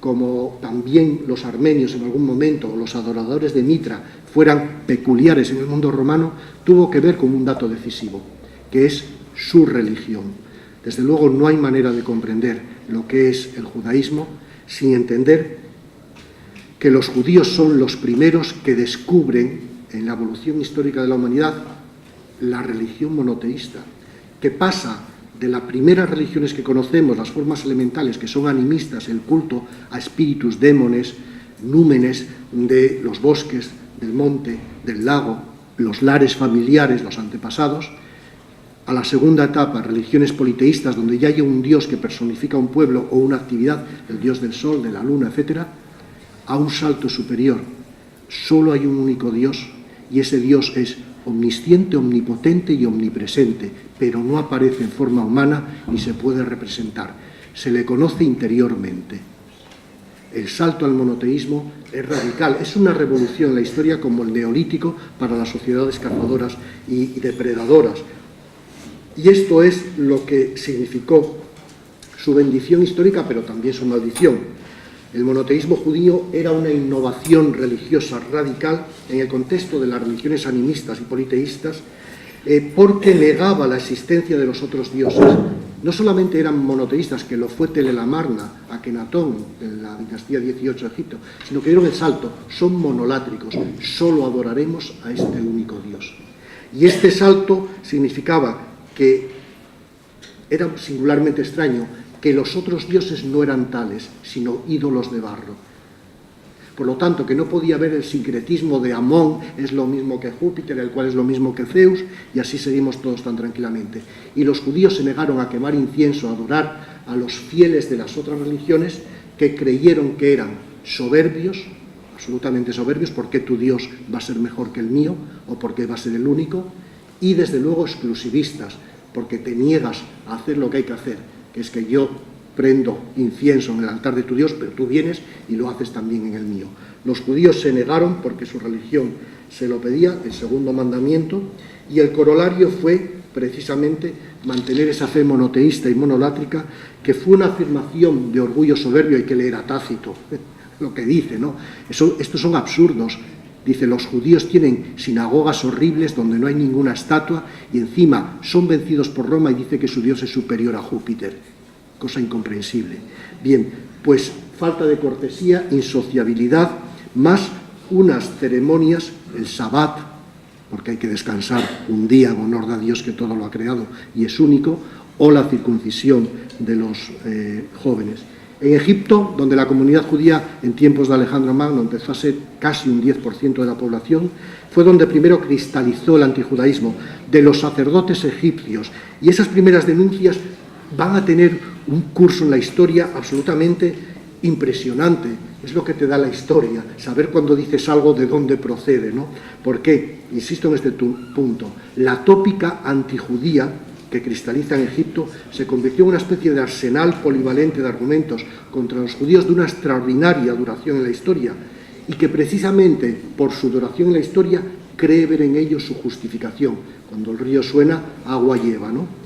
como también los armenios en algún momento, o los adoradores de Mitra, fueran peculiares en el mundo romano, tuvo que ver con un dato decisivo, que es su religión. Desde luego no hay manera de comprender lo que es el judaísmo sin entender que los judíos son los primeros que descubren en la evolución histórica de la humanidad la religión monoteísta, que pasa de las primeras religiones que conocemos, las formas elementales, que son animistas, el culto a espíritus, démones, númenes de los bosques, del monte, del lago, los lares familiares, los antepasados, a la segunda etapa, religiones politeístas, donde ya hay un dios que personifica un pueblo o una actividad, el dios del sol, de la luna, etc., a un salto superior. Solo hay un único Dios, y ese Dios es omnisciente, omnipotente y omnipresente, pero no aparece en forma humana ni se puede representar. Se le conoce interiormente. El salto al monoteísmo es radical, es una revolución en la historia como el neolítico para las sociedades cazadoras y depredadoras. Y esto es lo que significó su bendición histórica, pero también su maldición. El monoteísmo judío era una innovación religiosa radical en el contexto de las religiones animistas y politeístas, porque negaba la existencia de los otros dioses, no solamente eran monoteístas, que lo fue Telelamarna, Akenatón, en la dinastía 18 de Egipto, sino que dieron el salto, son monolátricos, solo adoraremos a este único Dios. Y este salto significaba que era singularmente extraño, que los otros dioses no eran tales, sino ídolos de barro. Por lo tanto, que no podía haber el sincretismo de Amón, es lo mismo que Júpiter, el cual es lo mismo que Zeus, y así seguimos todos tan tranquilamente. Y los judíos se negaron a quemar incienso, a adorar a los fieles de las otras religiones que creyeron que eran soberbios, absolutamente soberbios, porque tu Dios va a ser mejor que el mío, o porque va a ser el único, y desde luego exclusivistas, porque te niegas a hacer lo que hay que hacer, que es que yo prendo incienso en el altar de tu Dios, pero tú vienes y lo haces también en el mío. Los judíos se negaron porque su religión se lo pedía, el segundo mandamiento, y el corolario fue precisamente mantener esa fe monoteísta y monolátrica, que fue una afirmación de orgullo soberbio. Hay que leer a Tácito lo que dice, ¿no? Estos son absurdos. Dice, los judíos tienen sinagogas horribles donde no hay ninguna estatua y encima son vencidos por Roma, y dice que su Dios es superior a Júpiter. Cosa incomprensible. Bien, pues falta de cortesía, insociabilidad, más unas ceremonias, el Sabbat, porque hay que descansar un día en honor a Dios que todo lo ha creado y es único, o la circuncisión de los jóvenes. En Egipto, donde la comunidad judía en tiempos de Alejandro Magno empezó a ser casi un 10% de la población, fue donde primero cristalizó el antijudaísmo de los sacerdotes egipcios, y esas primeras denuncias van a tener un curso en la historia absolutamente impresionante. Es lo que te da la historia, saber cuando dices algo de dónde procede, ¿no? ¿Por qué? Insisto en este punto. La tópica antijudía que cristaliza en Egipto se convirtió en una especie de arsenal polivalente de argumentos contra los judíos de una extraordinaria duración en la historia, y que precisamente por su duración en la historia cree ver en ellos su justificación. Cuando el río suena, agua lleva, ¿no?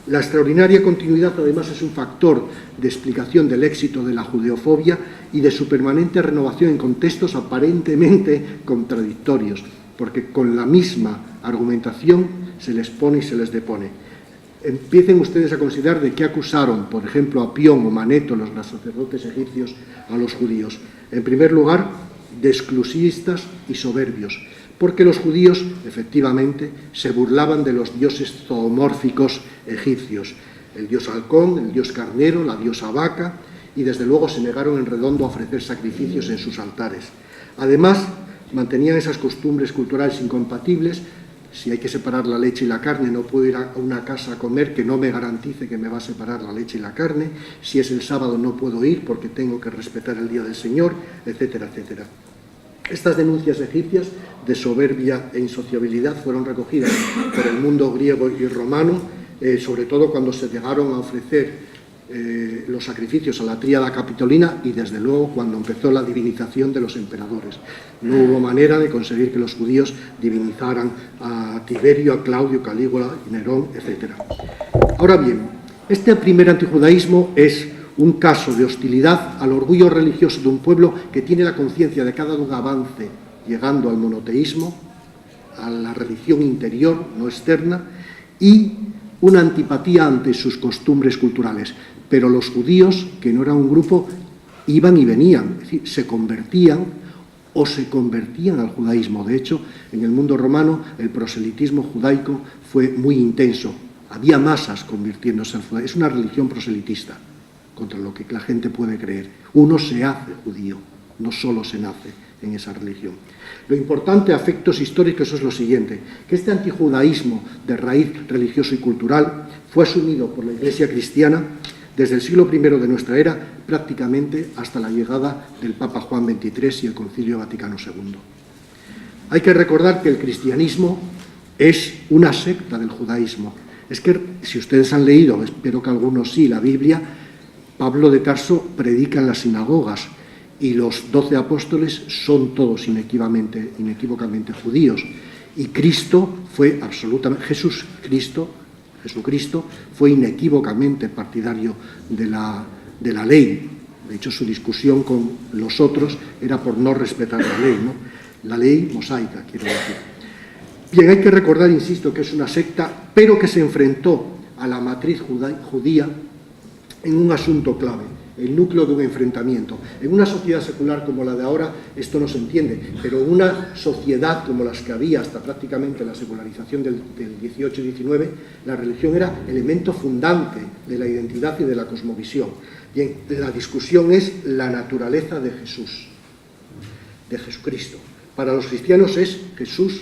La extraordinaria continuidad, además, es un factor de explicación del éxito de la judeofobia y de su permanente renovación en contextos aparentemente contradictorios, porque con la misma argumentación se les pone y se les depone. Empiecen ustedes a considerar de qué acusaron, por ejemplo, a Pión o Maneto, los sacerdotes egipcios, a los judíos. En primer lugar, de exclusivistas y soberbios, porque los judíos, efectivamente, se burlaban de los dioses zoomórficos egipcios, el dios halcón, el dios carnero, la diosa vaca, y desde luego se negaron en redondo a ofrecer sacrificios en sus altares. Además, mantenían esas costumbres culturales incompatibles. Si hay que separar la leche y la carne, no puedo ir a una casa a comer que no me garantice que me va a separar la leche y la carne. Si es el sábado, no puedo ir porque tengo que respetar el día del Señor, etcétera, etcétera. Estas denuncias egipcias de soberbia e insociabilidad fueron recogidas por el mundo griego y romano, sobre todo cuando se llegaron a ofrecer los sacrificios a la tríada capitolina, y desde luego cuando empezó la divinización de los emperadores. No hubo manera de conseguir que los judíos divinizaran a Tiberio, a Claudio, Calígula, Nerón, etc. Ahora bien, este primer antijudaísmo es un caso de hostilidad al orgullo religioso de un pueblo que tiene la conciencia de cada un avance llegando al monoteísmo, a la religión interior, no externa, y una antipatía ante sus costumbres culturales. Pero los judíos, que no eran un grupo, iban y venían, es decir, se convertían o se convertían al judaísmo. De hecho, en el mundo romano el proselitismo judaico fue muy intenso. Había masas convirtiéndose al judaísmo. Es una religión proselitista, contra lo que la gente puede creer. Uno se hace judío, no solo se nace en esa religión. Lo importante a efectos históricos es lo siguiente, que este antijudaísmo de raíz religioso y cultural fue asumido por la Iglesia cristiana desde el siglo I de nuestra era, prácticamente hasta la llegada del Papa Juan XXIII y el Concilio Vaticano II. Hay que recordar que el cristianismo es una secta del judaísmo. Es que, si ustedes han leído, espero que algunos sí, la Biblia, Pablo de Tarso predica en las sinagogas, y los 12 apóstoles son todos inequívocamente judíos. Y Cristo fue absolutamente, Jesucristo fue inequívocamente partidario de la ley. De hecho, su discusión con los otros era por no respetar la ley, ¿no? La ley mosaica, quiero decir. Bien, hay que recordar, insisto, que es una secta, pero que se enfrentó a la matriz judía en un asunto clave, el núcleo de un enfrentamiento. En una sociedad secular como la de ahora esto no se entiende, pero en una sociedad como las que había hasta prácticamente la secularización del 18 y 19, la religión era elemento fundante de la identidad y de la cosmovisión. Bien, la discusión es la naturaleza de Jesús, de Jesucristo. Para los cristianos es Jesús,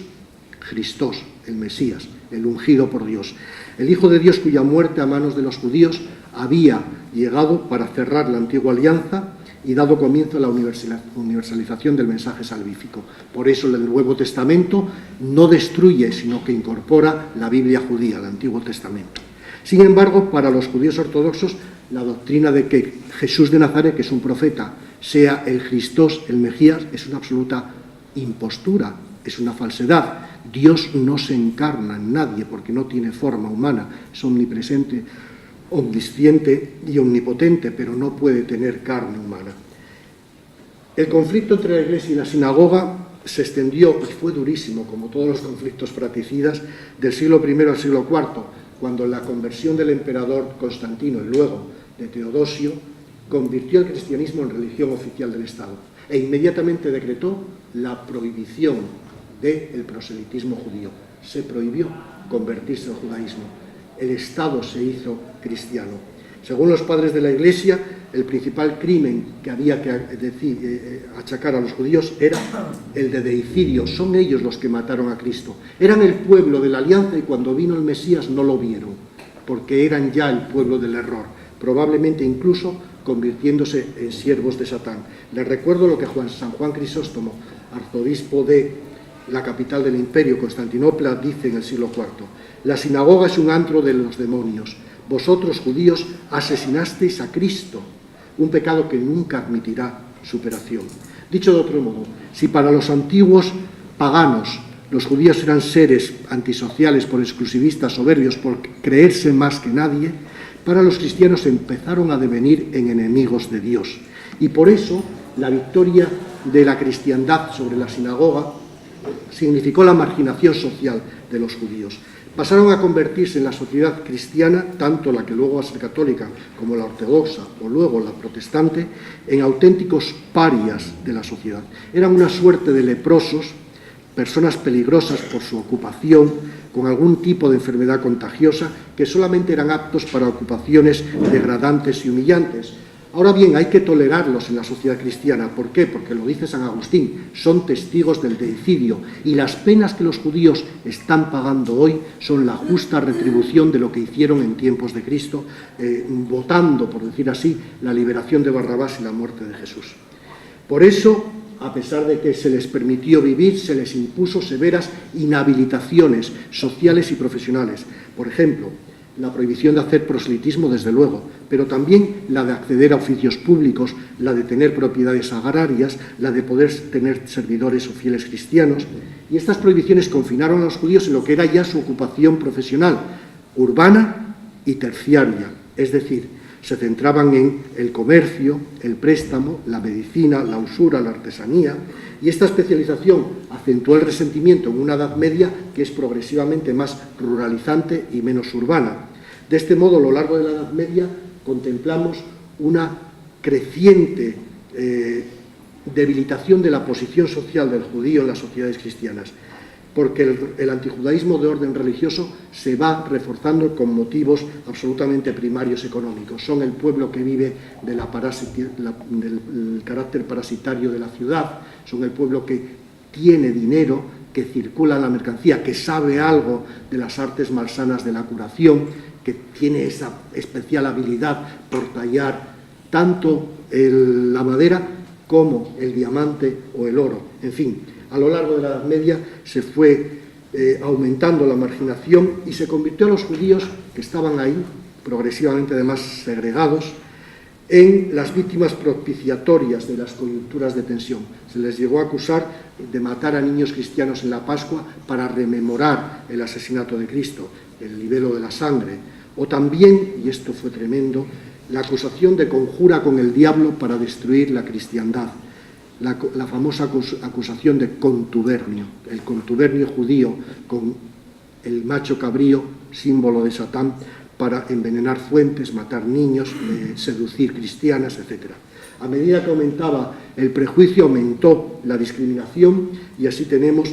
Christos, el Mesías, el ungido por Dios, el Hijo de Dios cuya muerte a manos de los judíos había llegado para cerrar la antigua alianza y dado comienzo a la universalización del mensaje salvífico. Por eso el Nuevo Testamento no destruye, sino que incorpora la Biblia judía, el Antiguo Testamento. Sin embargo, para los judíos ortodoxos, la doctrina de que Jesús de Nazaret, que es un profeta, sea el Christos, el Mesías, es una absoluta impostura, es una falsedad. Dios no se encarna en nadie porque no tiene forma humana, es omnipresente, omnisciente y omnipotente, pero no puede tener carne humana. El conflicto entre la Iglesia y la sinagoga se extendió y fue durísimo, como todos los conflictos fratricidas, del siglo I al siglo IV, cuando la conversión del emperador Constantino y luego de Teodosio convirtió el cristianismo en religión oficial del Estado e inmediatamente decretó la prohibición del proselitismo judío. Se prohibió convertirse al judaísmo. El Estado se hizo cristiano. Según los padres de la Iglesia, el principal crimen que había que achacar a los judíos era el de deicidio. Son ellos los que mataron a Cristo. Eran el pueblo de la alianza y cuando vino el Mesías no lo vieron, porque eran ya el pueblo del error, probablemente incluso convirtiéndose en siervos de Satán. Les recuerdo lo que San Juan Crisóstomo, arzobispo de la capital del imperio, Constantinopla, dice en el siglo IV. La sinagoga es un antro de los demonios. Vosotros, judíos, asesinasteis a Cristo, un pecado que nunca admitirá superación. Dicho de otro modo, si para los antiguos paganos los judíos eran seres antisociales, por exclusivistas, soberbios, por creerse más que nadie, para los cristianos empezaron a devenir en enemigos de Dios. Y por eso la victoria de la cristiandad sobre la sinagoga significó la marginación social de los judíos. Pasaron a convertirse en la sociedad cristiana, tanto la que luego va a ser católica como la ortodoxa o luego la protestante, en auténticos parias de la sociedad. Eran una suerte de leprosos, personas peligrosas por su ocupación, con algún tipo de enfermedad contagiosa, que solamente eran aptos para ocupaciones degradantes y humillantes. Ahora bien, hay que tolerarlos en la sociedad cristiana. ¿Por qué? Porque lo dice San Agustín, son testigos del deicidio y las penas que los judíos están pagando hoy son la justa retribución de lo que hicieron en tiempos de Cristo, votando, por decir así, la liberación de Barrabás y la muerte de Jesús. Por eso, a pesar de que se les permitió vivir, se les impuso severas inhabilitaciones sociales y profesionales. Por ejemplo, la prohibición de hacer proselitismo, desde luego, pero también la de acceder a oficios públicos, la de tener propiedades agrarias, la de poder tener servidores o fieles cristianos. Y estas prohibiciones confinaron a los judíos en lo que era ya su ocupación profesional, urbana y terciaria, es decir, se centraban en el comercio, el préstamo, la medicina, la usura, la artesanía, y esta especialización acentuó el resentimiento en una Edad Media que es progresivamente más ruralizante y menos urbana. De este modo, a lo largo de la Edad Media, contemplamos una creciente debilitación de la posición social del judío en las sociedades cristianas, porque el antijudaísmo de orden religioso se va reforzando con motivos absolutamente primarios económicos. Son el pueblo que vive del carácter parasitario de la ciudad, son el pueblo que tiene dinero, que circula la mercancía, que sabe algo de las artes malsanas de la curación, que tiene esa especial habilidad por tallar tanto la madera como el diamante o el oro, en fin. A lo largo de la Edad Media se fue aumentando la marginación y se convirtió a los judíos, que estaban ahí, progresivamente además segregados, en las víctimas propiciatorias de las coyunturas de tensión. Se les llegó a acusar de matar a niños cristianos en la Pascua para rememorar el asesinato de Cristo, el libelo de la sangre, o también, y esto fue tremendo, la acusación de conjura con el diablo para destruir la cristiandad. La famosa acusación de contubernio, el contubernio judío con el macho cabrío, símbolo de Satán, para envenenar fuentes, matar niños, seducir cristianas, etc. A medida que aumentaba el prejuicio, aumentó la discriminación, y así tenemos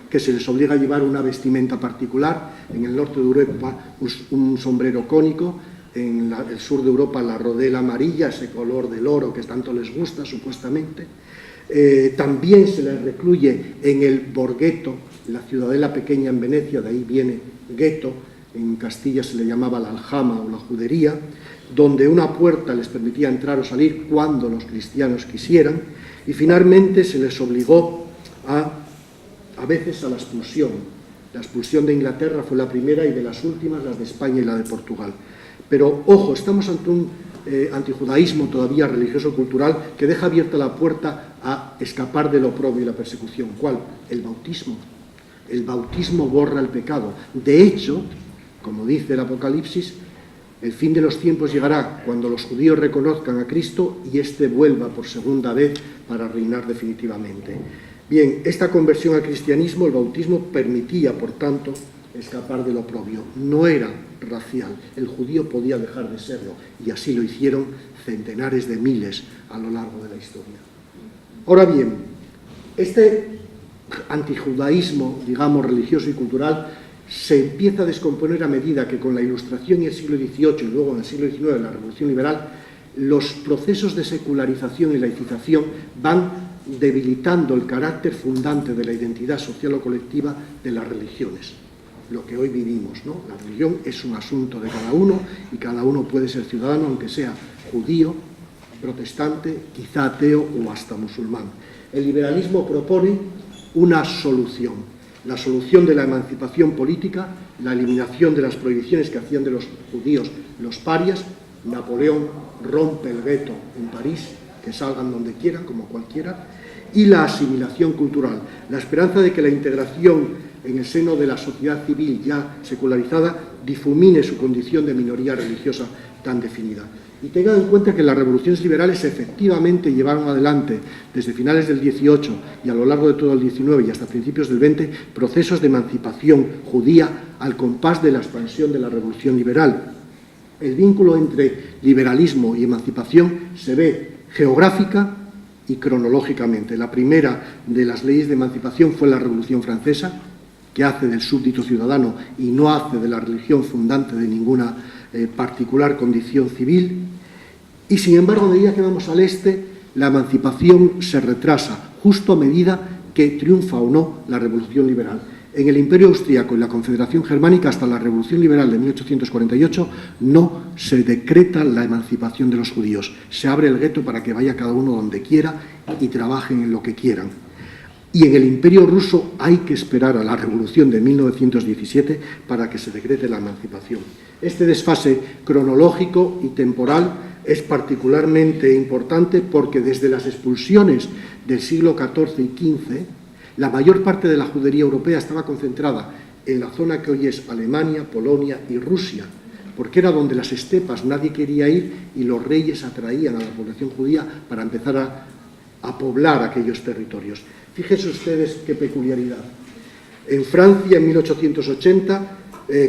que se les obliga a llevar una vestimenta particular. En el norte de Europa un sombrero cónico, en el sur de Europa la rodela amarilla, ese color del oro que tanto les gusta supuestamente. También se les recluye en el Borghetto, la ciudadela pequeña en Venecia, de ahí viene ghetto, en Castilla se le llamaba la aljama o la judería, donde una puerta les permitía entrar o salir cuando los cristianos quisieran, y finalmente se les obligó a veces a la expulsión. La expulsión de Inglaterra fue la primera, y de las últimas las de España y la de Portugal. Pero, ojo, estamos ante un antijudaísmo todavía religioso-cultural que deja abierta la puerta a escapar del oprobio y la persecución. ¿Cuál? El bautismo. El bautismo borra el pecado. De hecho, como dice el Apocalipsis, el fin de los tiempos llegará cuando los judíos reconozcan a Cristo y éste vuelva por segunda vez para reinar definitivamente. Bien, esta conversión al cristianismo, el bautismo, permitía, por tanto, escapar del oprobio. No era racial, el judío podía dejar de serlo, y así lo hicieron centenares de miles a lo largo de la historia. Ahora bien, este antijudaísmo, digamos, religioso y cultural, se empieza a descomponer a medida que con la Ilustración y el siglo XVIII y luego en el siglo XIX la Revolución Liberal, los procesos de secularización y laicización van debilitando el carácter fundante de la identidad social o colectiva de las religiones. Lo que hoy vivimos, ¿no? La religión es un asunto de cada uno, y cada uno puede ser ciudadano aunque sea judío, protestante, quizá ateo o hasta musulmán. El liberalismo propone una solución, la solución de la emancipación política, la eliminación de las prohibiciones que hacían de los judíos los parias. Napoleón rompe el gueto en París, que salgan donde quieran, como cualquiera, y la asimilación cultural, la esperanza de que la integración en el seno de la sociedad civil ya secularizada difumine su condición de minoría religiosa tan definida. Y tengan en cuenta que las revoluciones liberales efectivamente llevaron adelante desde finales del XVIII y a lo largo de todo el XIX y hasta principios del XX procesos de emancipación judía al compás de la expansión de la revolución liberal. El vínculo entre liberalismo y emancipación se ve geográfica y cronológicamente. La primera de las leyes de emancipación fue la Revolución Francesa, que hace del súbdito ciudadano y no hace de la religión fundante de ninguna particular condición civil. Y sin embargo, a medida que vamos al este, la emancipación se retrasa, justo a medida que triunfa o no la Revolución Liberal. En el Imperio Austríaco y la Confederación Germánica, hasta la Revolución Liberal de 1848, no se decreta la emancipación de los judíos. Se abre el gueto para que vaya cada uno donde quiera y trabajen en lo que quieran. Y en el Imperio Ruso hay que esperar a la Revolución de 1917 para que se decrete la emancipación. Este desfase cronológico y temporal es particularmente importante porque desde las expulsiones del siglo XIV y XV, la mayor parte de la judería europea estaba concentrada en la zona que hoy es Alemania, Polonia y Rusia, porque era donde las estepas nadie quería ir y los reyes atraían a la población judía para empezar a poblar aquellos territorios. Fíjense ustedes qué peculiaridad. En Francia, en 1880,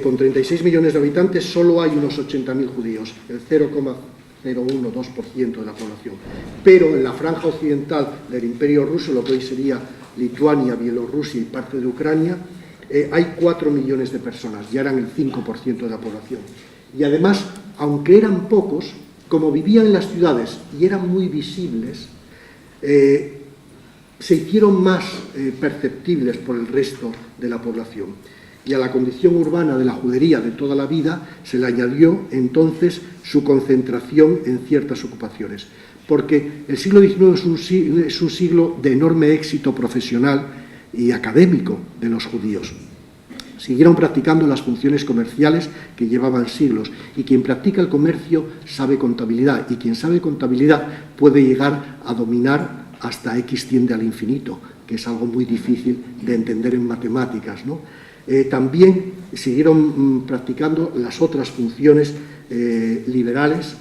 con 36 millones de habitantes, solo hay unos 80.000 judíos, el 0,012% de la población. Pero en la franja occidental del Imperio Ruso, lo que hoy sería Lituania, Bielorrusia y parte de Ucrania, hay 4 millones de personas, ya eran el 5% de la población. Y además, aunque eran pocos, como vivían en las ciudades y eran muy visibles, se hicieron más perceptibles por el resto de la población. Y a la condición urbana de la judería de toda la vida se le añadió entonces su concentración en ciertas ocupaciones. Porque el siglo XIX es un siglo de enorme éxito profesional y académico de los judíos. Siguieron practicando las funciones comerciales que llevaban siglos, y quien practica el comercio sabe contabilidad, y quien sabe contabilidad puede llegar a dominar hasta X tiende al infinito, que es algo muy difícil de entender en matemáticas, ¿no? También siguieron practicando las otras funciones liberales,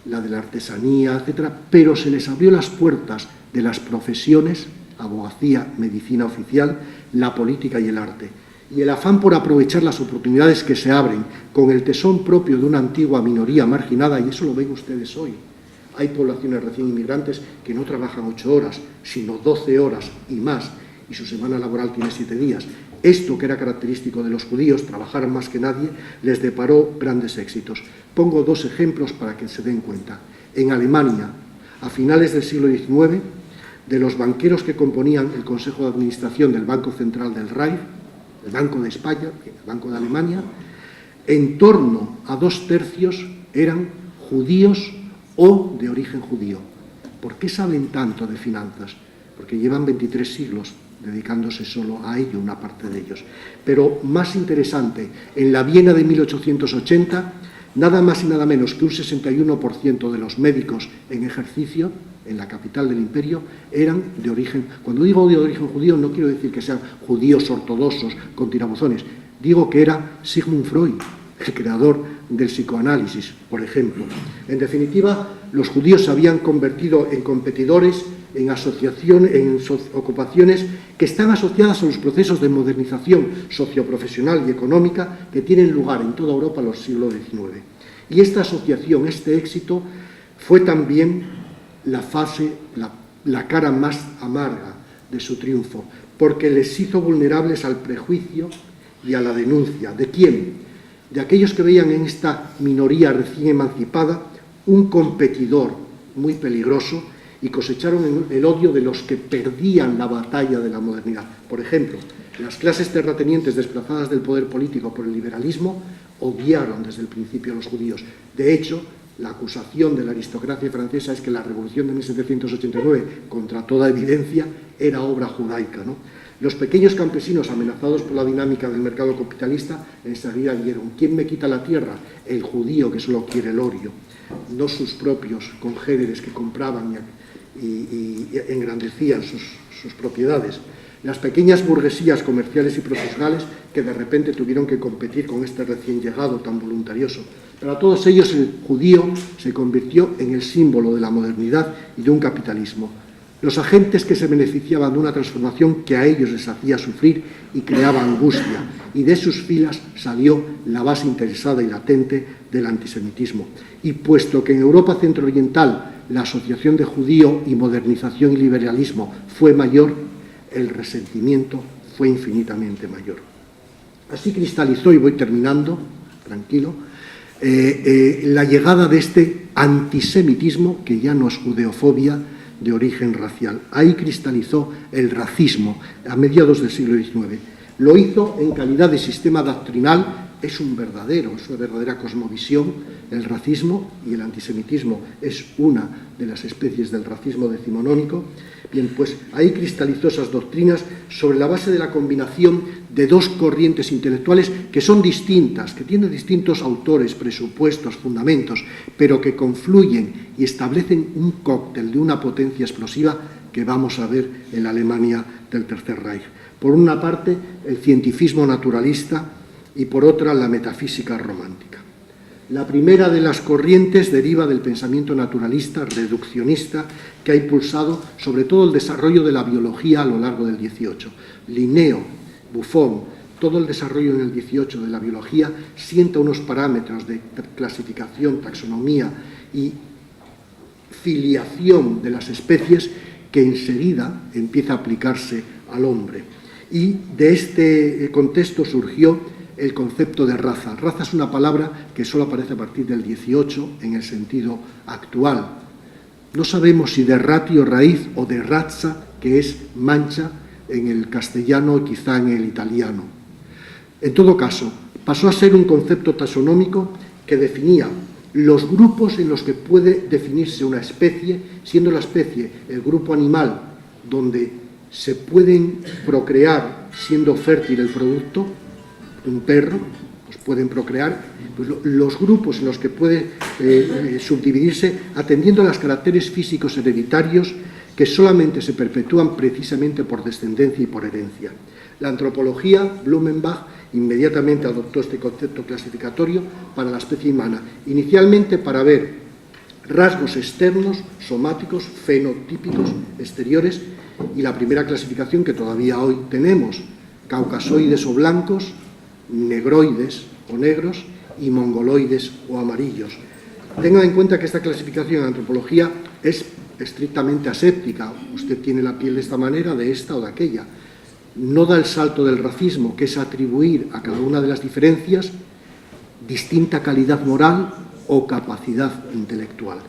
la de la artesanía, etcétera, pero se les abrió las puertas de las profesiones, abogacía, medicina oficial, la política y el arte. y el afán por aprovechar las oportunidades que se abren con el tesón propio de una antigua minoría marginada, y eso lo ven ustedes hoy. Hay poblaciones recién inmigrantes que no trabajan 8 horas, sino 12 horas y más, y su semana laboral tiene 7 días. Esto, que era característico de los judíos, trabajar más que nadie, les deparó grandes éxitos. Pongo 2 ejemplos para que se den cuenta. En Alemania, a finales del siglo XIX, de los banqueros que componían el Consejo de Administración del Banco Central del Reich, el Banco de España, el Banco de Alemania, en torno a 2/3 eran judíos o de origen judío. ¿Por qué saben tanto de finanzas? Porque llevan 23 siglos dedicándose solo a ello, una parte de ellos. Pero más interesante, en la Viena de 1880, nada más y nada menos que un 61% de los médicos en ejercicio, en la capital del imperio, eran de origen, cuando digo de origen judío, no quiero decir que sean judíos ortodoxos con tirabuzones, digo que era Sigmund Freud, el creador del psicoanálisis, por ejemplo. En definitiva, los judíos se habían convertido en competidores, en ocupaciones que están asociadas a los procesos de modernización socioprofesional y económica que tienen lugar en toda Europa en los siglos XIX. Y esta asociación, este éxito, fue también la cara más amarga de su triunfo, porque les hizo vulnerables al prejuicio y a la denuncia. ¿De quién? De aquellos que veían en esta minoría recién emancipada un competidor muy peligroso y cosecharon el odio de los que perdían la batalla de la modernidad. Por ejemplo, las clases terratenientes desplazadas del poder político por el liberalismo odiaron desde el principio a los judíos. De hecho, la acusación de la aristocracia francesa es que la revolución de 1789, contra toda evidencia, era obra judaica, ¿no? Los pequeños campesinos, amenazados por la dinámica del mercado capitalista, enseguida vieron: ¿quién me quita la tierra? El judío, que solo quiere el orio, no sus propios congéneres que compraban y engrandecían sus propiedades. Las pequeñas burguesías comerciales y profesionales que de repente tuvieron que competir con este recién llegado tan voluntarioso. Para todos ellos el judío se convirtió en el símbolo de la modernidad y de un capitalismo. Los agentes que se beneficiaban de una transformación que a ellos les hacía sufrir y creaba angustia, y de sus filas salió la base interesada y latente del antisemitismo. Y puesto que en Europa centrooriental la asociación de judío y modernización y liberalismo fue mayor, el resentimiento fue infinitamente mayor. Así cristalizó, y voy terminando, tranquilo, la llegada de este antisemitismo, que ya no es judeofobia de origen racial. Ahí cristalizó el racismo a mediados del siglo XIX. Lo hizo en calidad de sistema doctrinal. Es una verdadera cosmovisión. El racismo y el antisemitismo es una de las especies del racismo decimonónico. Bien, pues ahí cristalizó esas doctrinas sobre la base de la combinación de dos corrientes intelectuales que son distintas, que tienen distintos autores, presupuestos, fundamentos, pero que confluyen y establecen un cóctel de una potencia explosiva que vamos a ver en la Alemania del Tercer Reich. Por una parte, el cientifismo naturalista y por otra, la metafísica romántica. La primera de las corrientes deriva del pensamiento naturalista, reduccionista, que ha impulsado sobre todo el desarrollo de la biología a lo largo del XVIII. Linneo, Buffon, todo el desarrollo en el XVIII de la biología sienta unos parámetros de clasificación, taxonomía y filiación de las especies que enseguida empieza a aplicarse al hombre. Y de este contexto surgió el concepto de raza. Raza es una palabra que solo aparece a partir del XVIII en el sentido actual. No sabemos si de ratio raíz o de razza, que es mancha en el castellano o quizá en el italiano. En todo caso, pasó a ser un concepto taxonómico que definía los grupos en los que puede definirse una especie, siendo la especie el grupo animal donde se pueden procrear siendo fértil el producto. Un perro, pues pueden procrear, pues los grupos en los que puede subdividirse atendiendo a los caracteres físicos hereditarios que solamente se perpetúan precisamente por descendencia y por herencia. La antropología, Blumenbach, inmediatamente adoptó este concepto clasificatorio para la especie humana, inicialmente para ver rasgos externos, somáticos, fenotípicos, exteriores, y la primera clasificación que todavía hoy tenemos, caucasoides o blancos, negroides o negros y mongoloides o amarillos. Tengan en cuenta que esta clasificación en antropología es estrictamente aséptica. Usted tiene la piel de esta manera, de esta o de aquella. No da el salto del racismo, que es atribuir a cada una de las diferencias distinta calidad moral o capacidad intelectual.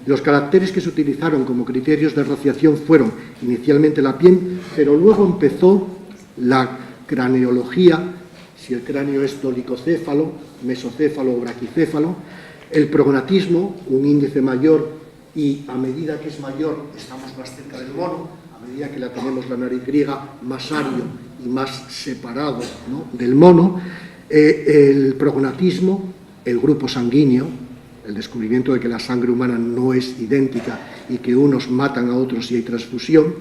Los caracteres que se utilizaron como criterios de raciación fueron inicialmente la piel, pero luego empezó la craneología, si el cráneo es dolicocéfalo, mesocéfalo o braquicéfalo, el prognatismo, un índice mayor, y a medida que es mayor estamos más cerca del mono, a medida que la tenemos la nariz griega, más ario y más separado, ¿no?, del mono. El prognatismo, el grupo sanguíneo, el descubrimiento de que la sangre humana no es idéntica y que unos matan a otros si hay transfusión,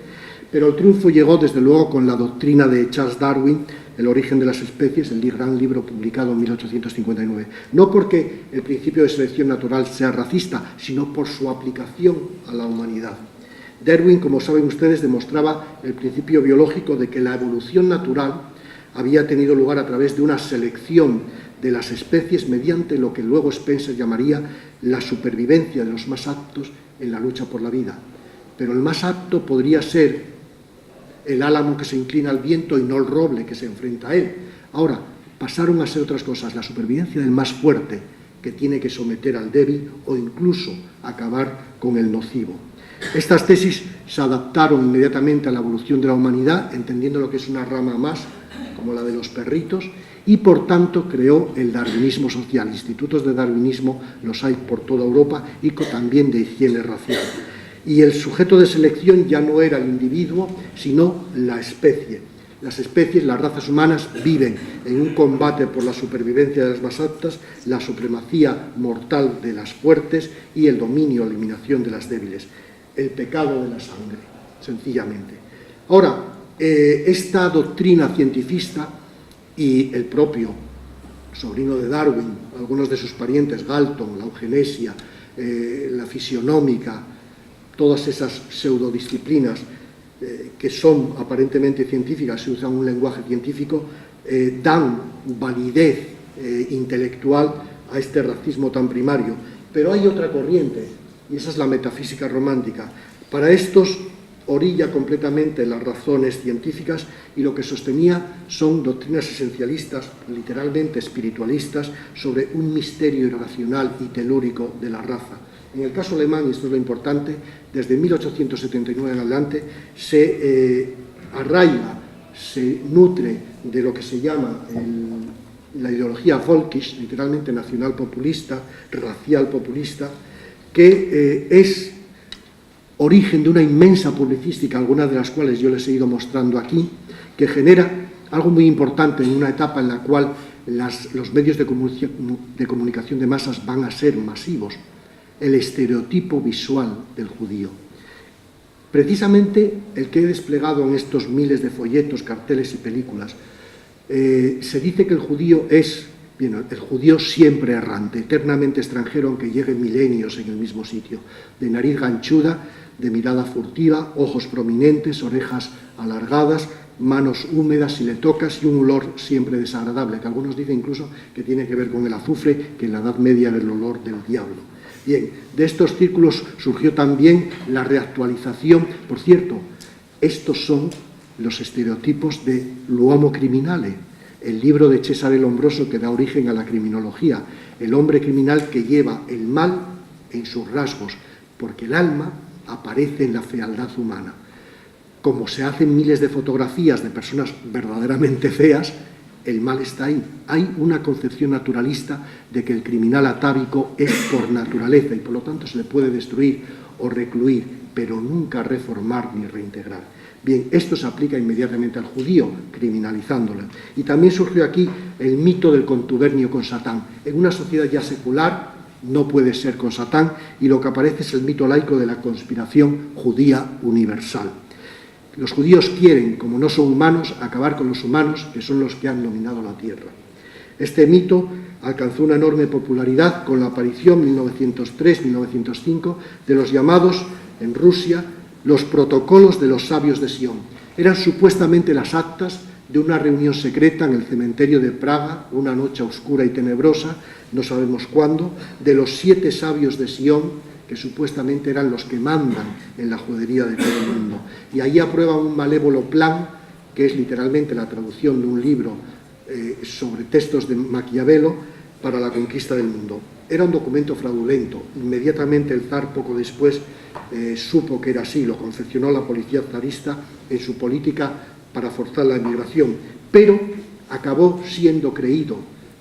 pero el triunfo llegó desde luego con la doctrina de Charles Darwin, El origen de las especies, el gran libro publicado en 1859. No porque el principio de selección natural sea racista, sino por su aplicación a la humanidad. Darwin, como saben ustedes, demostraba el principio biológico de que la evolución natural había tenido lugar a través de una selección de las especies mediante lo que luego Spencer llamaría la supervivencia de los más aptos en la lucha por la vida. Pero el más apto podría ser el álamo que se inclina al viento y no el roble que se enfrenta a él. Ahora, pasaron a ser otras cosas, la supervivencia del más fuerte, que tiene que someter al débil o incluso acabar con el nocivo. Estas tesis se adaptaron inmediatamente a la evolución de la humanidad, entendiendo lo que es una rama más, como la de los perritos, y por tanto creó el darwinismo social. Institutos de darwinismo los hay por toda Europa y también de higiene racial. Y el sujeto de selección ya no era el individuo, sino la especie. Las especies, las razas humanas, viven en un combate por la supervivencia de las más aptas, la supremacía mortal de las fuertes y el dominio o eliminación de las débiles. El pecado de la sangre, sencillamente. Ahora, esta doctrina cientifista y el propio sobrino de Darwin, algunos de sus parientes, Galton, la eugenesia, la fisionómica, todas esas pseudodisciplinas que son aparentemente científicas, se usan un lenguaje científico, dan validez intelectual a este racismo tan primario. Pero hay otra corriente, y esa es la metafísica romántica. Para estos orilla completamente las razones científicas y lo que sostenía son doctrinas esencialistas, literalmente espiritualistas, sobre un misterio irracional y telúrico de la raza. En el caso alemán, y esto es lo importante, desde 1879 en adelante se arraiga, se nutre de lo que se llama la ideología Völkisch, literalmente nacional populista, racial populista, que es origen de una inmensa publicística, algunas de las cuales yo les he ido mostrando aquí, que genera algo muy importante en una etapa en la cual los medios de comunicación de masas van a ser masivos, el estereotipo visual del judío. Precisamente el que he desplegado en estos miles de folletos, carteles y películas, se dice que el judío es, bien, el judío siempre errante, eternamente extranjero, aunque llegue milenios en el mismo sitio, de nariz ganchuda, de mirada furtiva, ojos prominentes, orejas alargadas, manos húmedas si le tocas y un olor siempre desagradable, que algunos dicen incluso que tiene que ver con el azufre, que en la Edad Media era el olor del diablo. Bien, de estos círculos surgió también la reactualización. Por cierto, estos son los estereotipos de l'uomo criminale, el libro de Cesare Lombroso que da origen a la criminología, el hombre criminal que lleva el mal en sus rasgos, porque el alma aparece en la fealdad humana. Como se hacen miles de fotografías de personas verdaderamente feas, el mal está ahí. Hay una concepción naturalista de que el criminal atávico es por naturaleza y por lo tanto se le puede destruir o recluir, pero nunca reformar ni reintegrar. Bien, esto se aplica inmediatamente al judío, criminalizándolo. Y también surgió aquí el mito del contubernio con Satán. En una sociedad ya secular no puede ser con Satán y lo que aparece es el mito laico de la conspiración judía universal. Los judíos quieren, como no son humanos, acabar con los humanos, que son los que han dominado la tierra. Este mito alcanzó una enorme popularidad con la aparición en 1903-1905 de los llamados, en Rusia, los protocolos de los sabios de Sion. Eran supuestamente las actas de una reunión secreta en el cementerio de Praga, una noche oscura y tenebrosa, no sabemos cuándo, de los 7 sabios de Sion, que supuestamente eran los que mandan en la judería de todo el mundo. Y ahí aprueban un malévolo plan, que es literalmente la traducción de un libro sobre textos de Maquiavelo para la conquista del mundo. Era un documento fraudulento. Inmediatamente el zar, poco después, supo que era así, lo confeccionó la policía zarista en su política para forzar la emigración, pero acabó siendo creído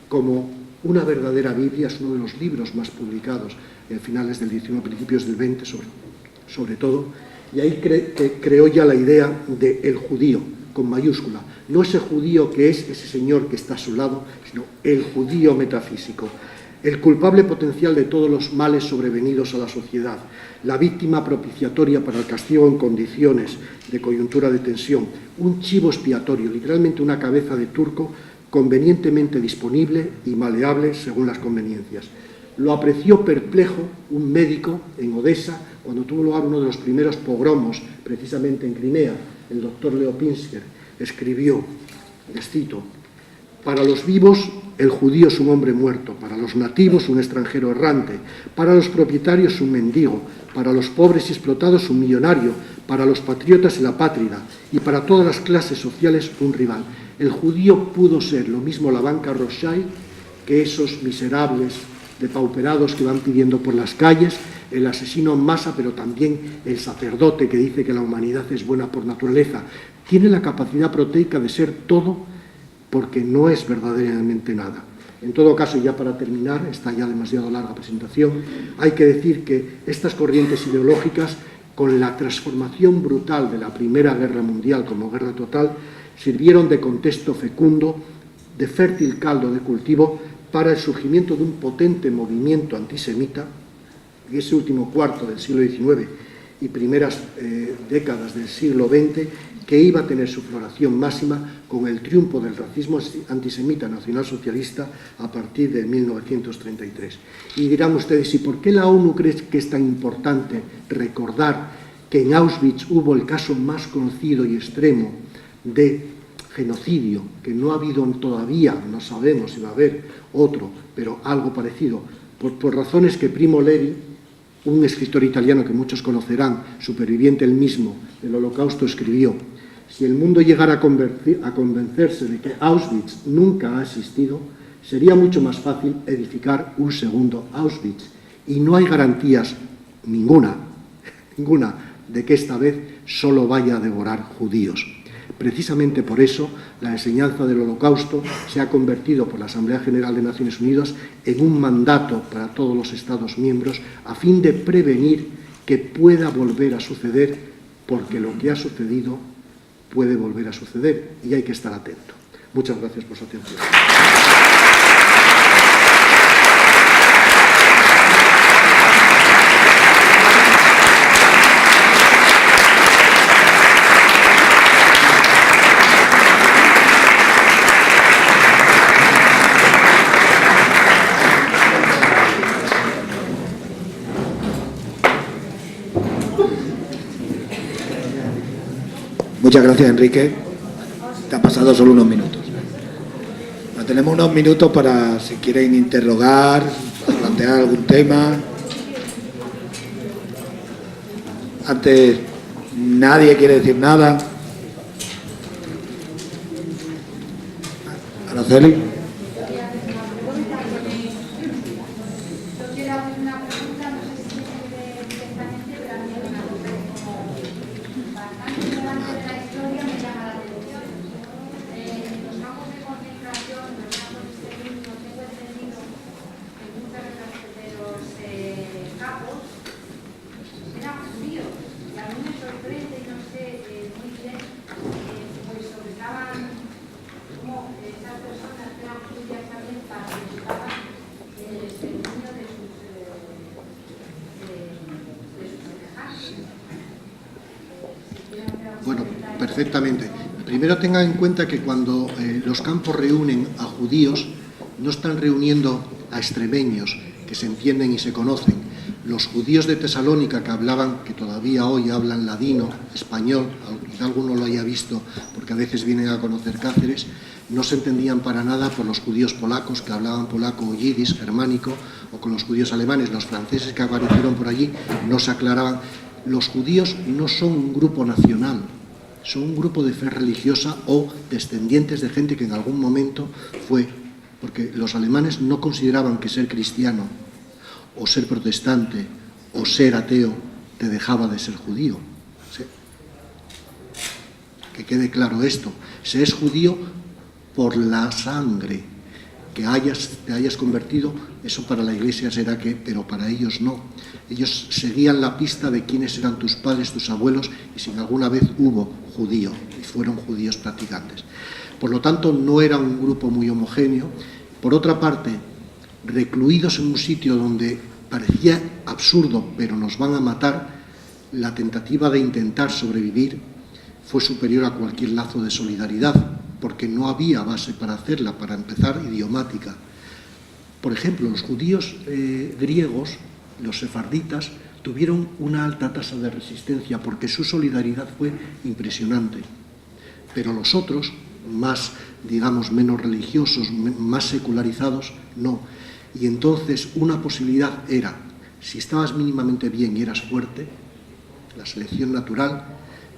como una verdadera Biblia. Es uno de los libros más publicados en finales del XIX, principios del XX sobre todo, y ahí creó ya la idea del judío, con mayúscula, no ese judío que es ese señor que está a su lado, sino el judío metafísico, el culpable potencial de todos los males sobrevenidos a la sociedad, la víctima propiciatoria para el castigo en condiciones de coyuntura de tensión, un chivo expiatorio, literalmente una cabeza de turco convenientemente disponible y maleable según las conveniencias. Lo apreció perplejo un médico en Odessa cuando tuvo lugar uno de los primeros pogromos, precisamente en Crimea. El doctor Leopinsker escribió, les cito: para los vivos el judío es un hombre muerto, para los nativos un extranjero errante, para los propietarios un mendigo, para los pobres y explotados un millonario, para los patriotas el apátrida y para todas las clases sociales un rival. El judío pudo ser lo mismo la banca Rothschild que esos miserables depauperados que van pidiendo por las calles, el asesino en masa, pero también el sacerdote que dice que la humanidad es buena por naturaleza. Tiene la capacidad proteica de ser todo porque no es verdaderamente nada. En todo caso, ya para terminar, esta ya demasiado larga presentación, hay que decir que estas corrientes ideológicas, con la transformación brutal de la Primera Guerra Mundial como guerra total, sirvieron de contexto fecundo, de fértil caldo de cultivo para el surgimiento de un potente movimiento antisemita en ese último cuarto del siglo XIX y primeras décadas del siglo XX, que iba a tener su floración máxima con el triunfo del racismo antisemita nacionalsocialista a partir de 1933. Y dirán ustedes, ¿y por qué la ONU cree que es tan importante recordar que en Auschwitz hubo el caso más conocido y extremo de genocidio, que no ha habido todavía, no sabemos si va a haber otro, pero algo parecido, por razones que Primo Levi, un escritor italiano que muchos conocerán, superviviente él mismo del Holocausto, escribió: si el mundo llegara a convencerse de que Auschwitz nunca ha existido, sería mucho más fácil edificar un segundo Auschwitz. Y no hay garantías, ninguna, de que esta vez solo vaya a devorar judíos. Precisamente por eso, la enseñanza del Holocausto se ha convertido por la Asamblea General de Naciones Unidas en un mandato para todos los Estados miembros a fin de prevenir que pueda volver a suceder, porque lo que ha sucedido puede volver a suceder y hay que estar atento. Muchas gracias por su atención. Muchas gracias, Enrique. Te ha pasado solo unos minutos. Bueno, tenemos unos minutos para, si quieren interrogar, para plantear algún tema. Antes, nadie quiere decir nada. Araceli. Bueno, perfectamente. Primero tengan en cuenta que cuando los campos reúnen a judíos, no están reuniendo a extremeños que se entienden y se conocen. Los judíos de Tesalónica que hablaban, que todavía hoy hablan ladino, español, quizá alguno lo haya visto porque a veces vienen a conocer Cáceres, no se entendían para nada por los judíos polacos que hablaban polaco o yidis, germánico, o con los judíos alemanes. Los franceses que aparecieron por allí no se aclaraban. Los judíos no son un grupo nacional, son un grupo de fe religiosa o descendientes de gente que en algún momento fue, porque los alemanes no consideraban que ser cristiano o ser protestante o ser ateo te dejaba de ser judío. ¿Sí? Que quede claro esto, se es judío por la sangre, que te hayas convertido, eso para la Iglesia será que, pero para ellos no. Ellos seguían la pista de quiénes eran tus padres, tus abuelos, y si alguna vez hubo judío, y fueron judíos practicantes. Por lo tanto, no era un grupo muy homogéneo. Por otra parte, recluidos en un sitio donde parecía absurdo, pero nos van a matar, la tentativa de intentar sobrevivir fue superior a cualquier lazo de solidaridad, porque no había base para hacerla, para empezar, idiomática. Por ejemplo, los judíos griegos, los sefarditas, tuvieron una alta tasa de resistencia porque su solidaridad fue impresionante. Pero los otros, más, digamos, menos religiosos, más secularizados, no. Y entonces una posibilidad era, si estabas mínimamente bien y eras fuerte, la selección natural,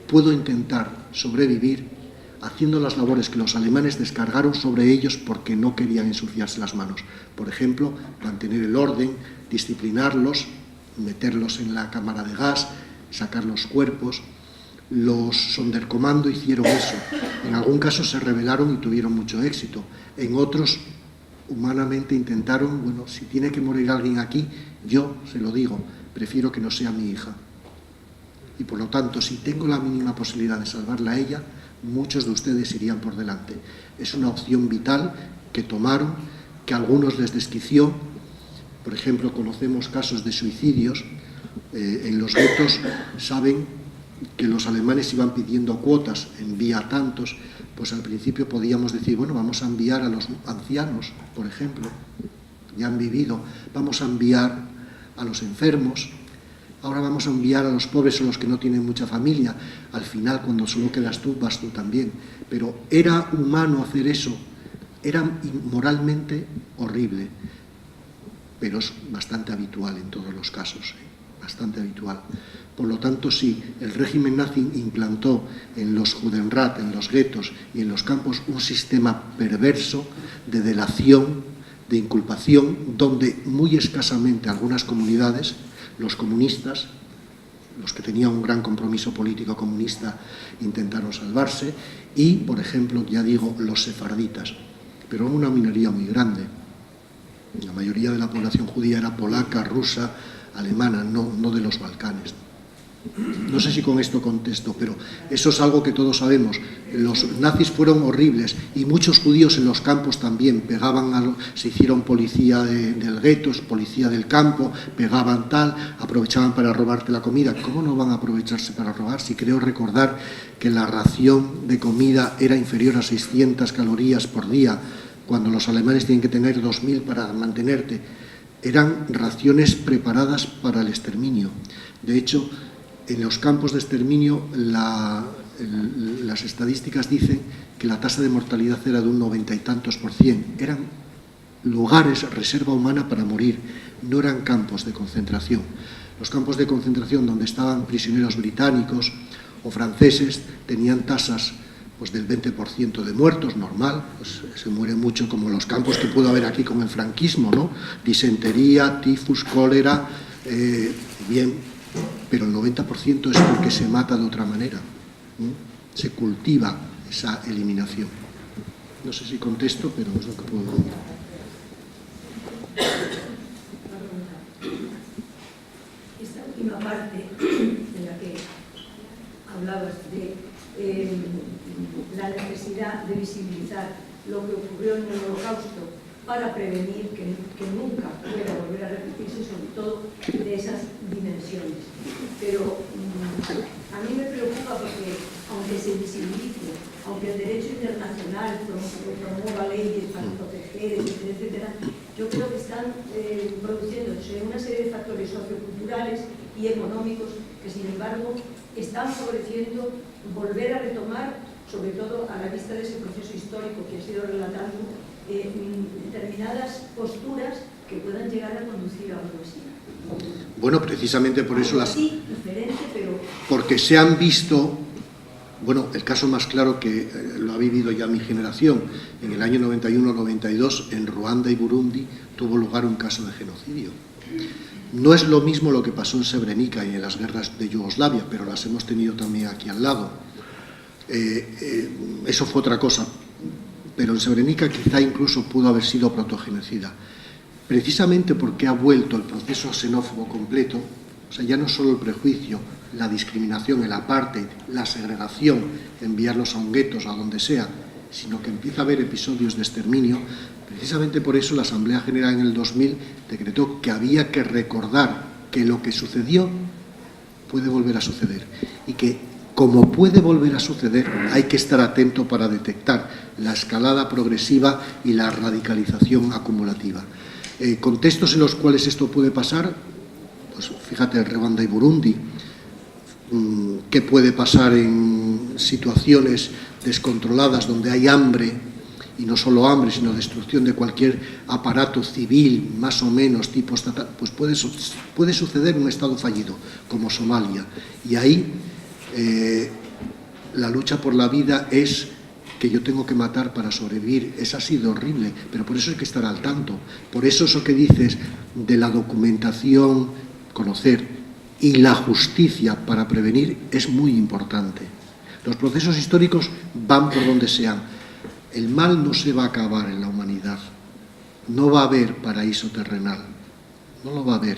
puedo intentar sobrevivir haciendo las labores que los alemanes descargaron sobre ellos porque no querían ensuciarse las manos. Por ejemplo, mantener el orden, disciplinarlos, meterlos en la cámara de gas, sacar los cuerpos. Los Sonderkommando hicieron eso. En algún caso se rebelaron y tuvieron mucho éxito. En otros, humanamente intentaron, bueno, si tiene que morir alguien aquí, yo se lo digo, prefiero que no sea mi hija. Y por lo tanto, si tengo la mínima posibilidad de salvarla a ella, muchos de ustedes irían por delante. Es una opción vital que tomaron, que a algunos les desquició. Por ejemplo, conocemos casos de suicidios. En los guetos saben que los alemanes iban pidiendo cuotas, envía tantos. Pues al principio podíamos decir, bueno, vamos a enviar a los ancianos, por ejemplo, ya han vivido, vamos a enviar a los enfermos, ahora vamos a enviar a los pobres o los que no tienen mucha familia. Al final, cuando solo quedas tú, vas tú también. Pero era humano hacer eso, era moralmente horrible, pero es bastante habitual en todos los casos, bastante habitual. Por lo tanto, sí, el régimen nazi implantó en los Judenrat, en los guetos y en los campos un sistema perverso de delación, de inculpación, donde muy escasamente algunas comunidades, los comunistas, los que tenían un gran compromiso político comunista, intentaron salvarse, y, por ejemplo, ya digo, los sefarditas. Pero una minoría muy grande. La mayoría de la población judía era polaca, rusa, alemana, no de los Balcanes. No sé si con esto contesto, pero eso es algo que todos sabemos. Los nazis fueron horribles y muchos judíos en los campos también pegaban, se hicieron policía del gueto, policía del campo, pegaban tal, aprovechaban para robarte la comida. ¿Cómo no van a aprovecharse para robar? Si creo recordar que la ración de comida era inferior a 600 calorías por día, cuando los alemanes tienen que tener 2000 para mantenerte. Eran raciones preparadas para el exterminio. De hecho, en los campos de exterminio las estadísticas dicen que la tasa de mortalidad era de un 90 y tantos %. Eran lugares, reserva humana para morir, no eran campos de concentración. Los campos de concentración donde estaban prisioneros británicos o franceses tenían tasas pues, del 20% de muertos, normal, pues, se muere mucho como los campos que pudo haber aquí con el franquismo, ¿no? Disentería, tifus, cólera, bien. Pero el 90% es porque se mata de otra manera, ¿no? Se cultiva esa eliminación. No sé si contesto, pero es lo que puedo decir. Esta última parte en la que hablabas de la necesidad de visibilizar lo que ocurrió en el Holocausto para prevenir que nunca pueda volver a repetirse, sobre todo de esas dimensiones. Pero a mí me preocupa porque, aunque se visibilice, aunque el derecho internacional promueva leyes para proteger, etcétera, etcétera, yo creo que están produciéndose una serie de factores socioculturales y económicos que, sin embargo, están favoreciendo volver a retomar, sobre todo a la vista de ese proceso histórico que ha sido relatando, determinadas posturas que puedan llegar a conducir a algo así. Bueno, precisamente por eso sí, diferente, pero... Porque se han visto, bueno, el caso más claro que lo ha vivido ya mi generación, en el año 91-92, en Ruanda y Burundi, tuvo lugar un caso de genocidio. No es lo mismo lo que pasó en Srebrenica y en las guerras de Yugoslavia, pero las hemos tenido también aquí al lado. Eso fue otra cosa, pero en Srebrenica quizá incluso pudo haber sido protogenocida. Precisamente porque ha vuelto el proceso xenófobo completo, o sea, ya no solo el prejuicio, la discriminación, el apartheid, la segregación, enviarlos a un gueto, a donde sea, sino que empieza a haber episodios de exterminio. Precisamente por eso la Asamblea General en el 2000 decretó que había que recordar que lo que sucedió puede volver a suceder y que, como puede volver a suceder, hay que estar atento para detectar la escalada progresiva y la radicalización acumulativa. Contextos en los cuales esto puede pasar, pues fíjate, Ruanda y Burundi. ¿Qué puede pasar en situaciones descontroladas donde hay hambre, y no solo hambre, sino destrucción de cualquier aparato civil, más o menos tipo estatal? Pues puede suceder un estado fallido, como Somalia. Y ahí la lucha por la vida es que yo tengo que matar para sobrevivir. Eso ha sido horrible, pero por eso hay que estar al tanto. Por eso que dices de la documentación, conocer, y la justicia para prevenir es muy importante. Los procesos históricos van por donde sean. El mal no se va a acabar en la humanidad. No va a haber paraíso terrenal. No lo va a haber.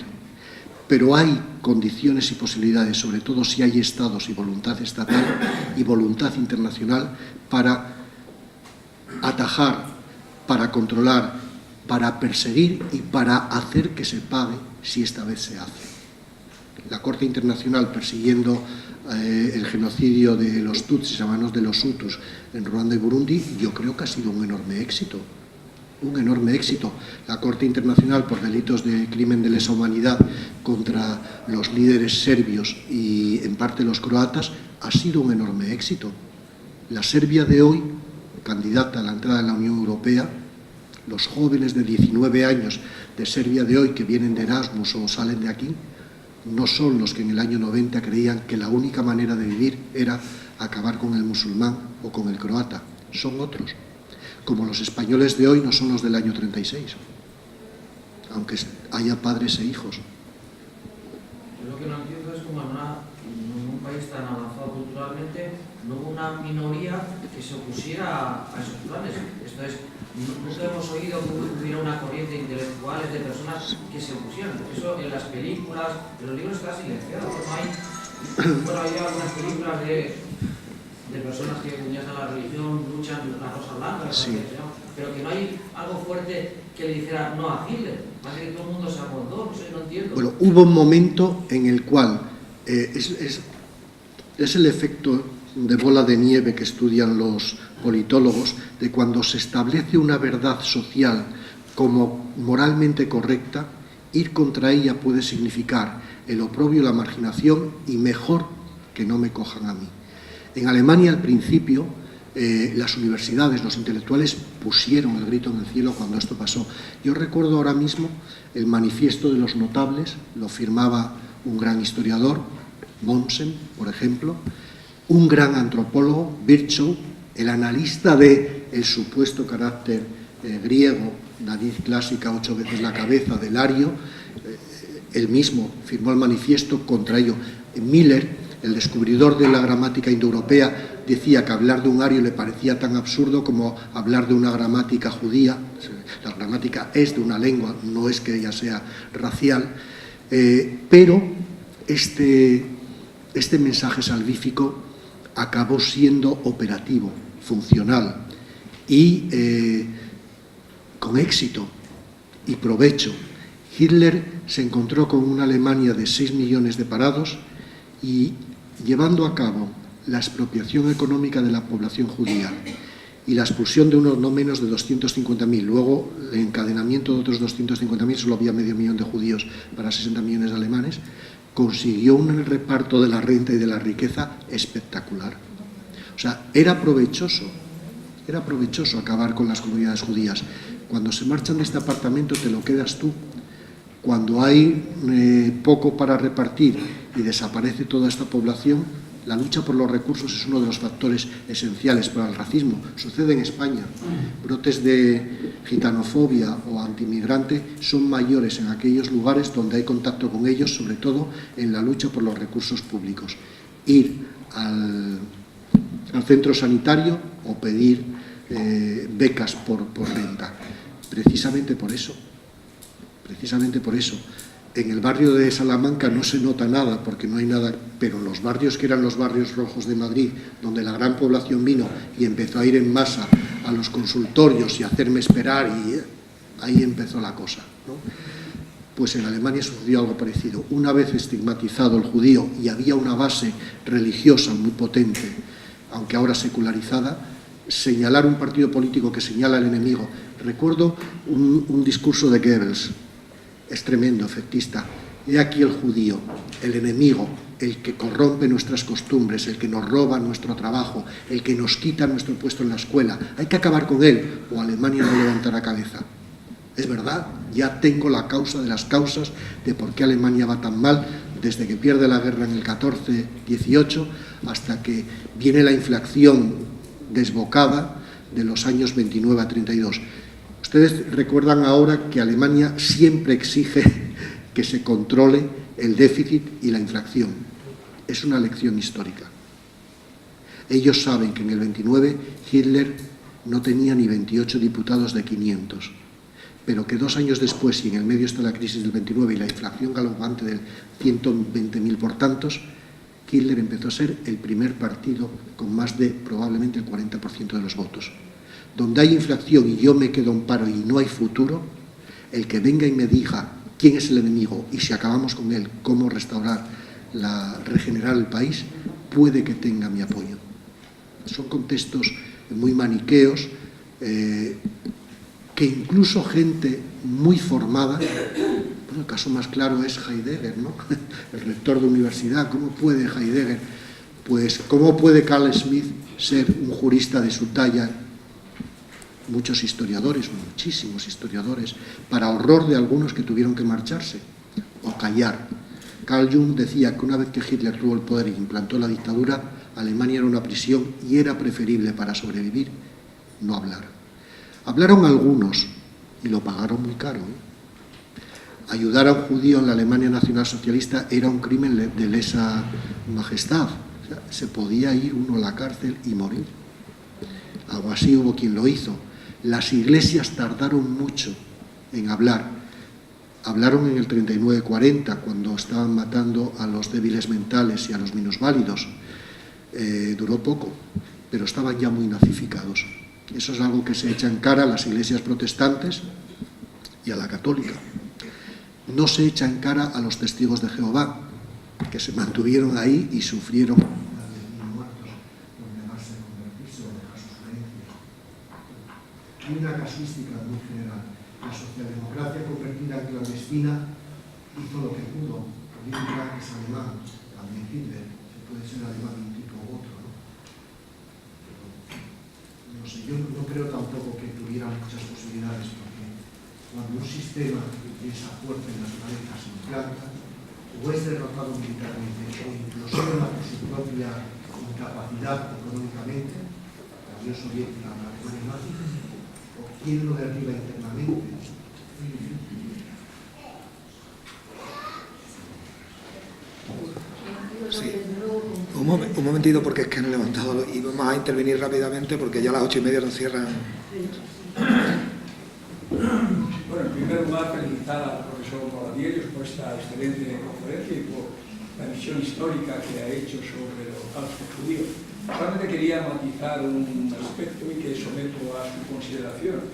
Pero hay condiciones y posibilidades, sobre todo si hay estados y voluntad estatal y voluntad internacional, para atajar, para controlar, para perseguir y para hacer que se pague si esta vez se hace. La Corte Internacional persiguiendo el genocidio de los Tutsis a manos de los Hutus en Ruanda y Burundi, yo creo que ha sido un enorme éxito. Un enorme éxito. La Corte Internacional por delitos de crimen de lesa humanidad contra los líderes serbios y en parte los croatas ha sido un enorme éxito. La Serbia de hoy, candidata a la entrada en la Unión Europea, los jóvenes de 19 años de Serbia de hoy que vienen de Erasmus o salen de aquí, no son los que en el año 90 creían que la única manera de vivir era acabar con el musulmán o con el croata. Son otros. Como los españoles de hoy no son los del año 36, aunque haya padres e hijos. Yo lo que no entiendo es como en un país tan avanzado culturalmente no hubo una minoría que se opusiera a esos planes. Esto es, nunca hemos oído que hubiera una corriente intelectual de personas que se opusieran. Eso en las películas, en los libros está silenciado. No hay, bueno, hay algunas películas de personas que unidas a la religión luchan la rosa blanca, sí, pero que no hay algo fuerte que le dijera no a Hitler. Más que todo el mundo se acordó, no entiendo. Bueno, hubo un momento en el cual es el efecto de bola de nieve que estudian los politólogos, de cuando se establece una verdad social como moralmente correcta, ir contra ella puede significar el oprobio, la marginación y mejor que no me cojan a mí. En Alemania, al principio, las universidades, los intelectuales pusieron el grito en el cielo cuando esto pasó. Yo recuerdo ahora mismo el manifiesto de los notables, lo firmaba un gran historiador, Mommsen, por ejemplo, un gran antropólogo, Virchow, el analista del supuesto carácter griego, nariz clásica, 8 veces la cabeza, de Lario, él mismo firmó el manifiesto contra ello. Miller, el descubridor de la gramática indoeuropea, decía que hablar de un ario le parecía tan absurdo como hablar de una gramática judía. La gramática es de una lengua, no es que ella sea racial, pero este mensaje salvífico acabó siendo operativo, funcional, y con con éxito y provecho. Hitler se encontró con una Alemania de 6 millones de parados y llevando a cabo la expropiación económica de la población judía y la expulsión de unos no menos de 250.000, luego el encadenamiento de otros 250.000, solo había medio millón de judíos para 60 millones de alemanes, consiguió un reparto de la renta y de la riqueza espectacular. O sea, era provechoso acabar con las comunidades judías. Cuando se marchan de este apartamento te lo quedas tú. Cuando hay poco para repartir y desaparece toda esta población, la lucha por los recursos es uno de los factores esenciales para el racismo. Sucede en España. Brotes de gitanofobia o antimigrante son mayores en aquellos lugares donde hay contacto con ellos, sobre todo en la lucha por los recursos públicos. Ir al centro sanitario o pedir becas por renta. Precisamente por eso. En el barrio de Salamanca no se nota nada, porque no hay nada, pero en los barrios que eran los barrios rojos de Madrid, donde la gran población vino y empezó a ir en masa a los consultorios y a hacerme esperar, y ahí empezó la cosa, ¿no? Pues en Alemania sucedió algo parecido. Una vez estigmatizado el judío y había una base religiosa muy potente, aunque ahora secularizada, señalar un partido político que señala al enemigo. Recuerdo un discurso de Goebbels. Es tremendo, efectista. He aquí el judío, el enemigo, el que corrompe nuestras costumbres, el que nos roba nuestro trabajo, el que nos quita nuestro puesto en la escuela. Hay que acabar con él o Alemania no levantará cabeza. Es verdad, ya tengo la causa de las causas de por qué Alemania va tan mal, desde que pierde la guerra en el 14-18 hasta que viene la inflación desbocada de los años 29 a 32. Ustedes recuerdan ahora que Alemania siempre exige que se controle el déficit y la inflación. Es una lección histórica. Ellos saben que en el 29 Hitler no tenía ni 28 diputados de 500, pero que 2 años después, y en el medio está la crisis del 29 y la inflación galopante del 120.000 por tantos, Hitler empezó a ser el primer partido con más de probablemente el 40% de los votos. Donde hay inflación y yo me quedo en paro y no hay futuro, el que venga y me diga quién es el enemigo y si acabamos con él, cómo restaurar, regenerar el país, puede que tenga mi apoyo. Son contextos muy maniqueos, que incluso gente muy formada, bueno, el caso más claro es Heidegger, ¿no? El rector de universidad. ¿Cómo puede Heidegger? Pues, ¿cómo puede Carl Schmitt ser un jurista de su talla? Muchos historiadores, muchísimos historiadores, para horror de algunos que tuvieron que marcharse o callar. Carl Jung decía que una vez que Hitler tuvo el poder y implantó la dictadura, Alemania era una prisión y era preferible para sobrevivir no hablar. Hablaron algunos y lo pagaron muy caro, ¿eh? Ayudar a un judío en la Alemania nacionalsocialista era un crimen de lesa majestad. O sea, se podía ir uno a la cárcel y morir. Algo así hubo quien lo hizo. Las iglesias tardaron mucho en hablar. Hablaron en el 39-40, cuando estaban matando a los débiles mentales y a los minusválidos. Duró poco, pero estaban ya muy nazificados. Eso es algo que se echa en cara a las iglesias protestantes y a la católica. No se echa en cara a los testigos de Jehová, que se mantuvieron ahí y sufrieron muertos por negarse a convertirse o dejar sus creencias. Hay una casuística muy general. La socialdemocracia convertida en clandestina hizo lo que pudo. Política es alemán, también Hitler, se puede ser alemán de un tipo u otro, ¿no? Pero, no sé, yo no creo tampoco que tuviera muchas posibilidades, porque cuando un sistema de esa fuerza y naturaleza se implanta, o es derrotado militarmente o implosiona por su propia incapacidad económicamente, la Unión Soviética, la Alemania nazi, o quién lo derriba internamente. Sí. Un momentito, porque es que han levantado y vamos a intervenir rápidamente porque ya a las 8:30 nos cierran. Bueno, en primer lugar, felicitar al profesor Moradiellos por esta excelente conferencia y por la visión histórica que ha hecho sobre el holocausto judío. Solamente quería matizar un aspecto y que someto a su consideración.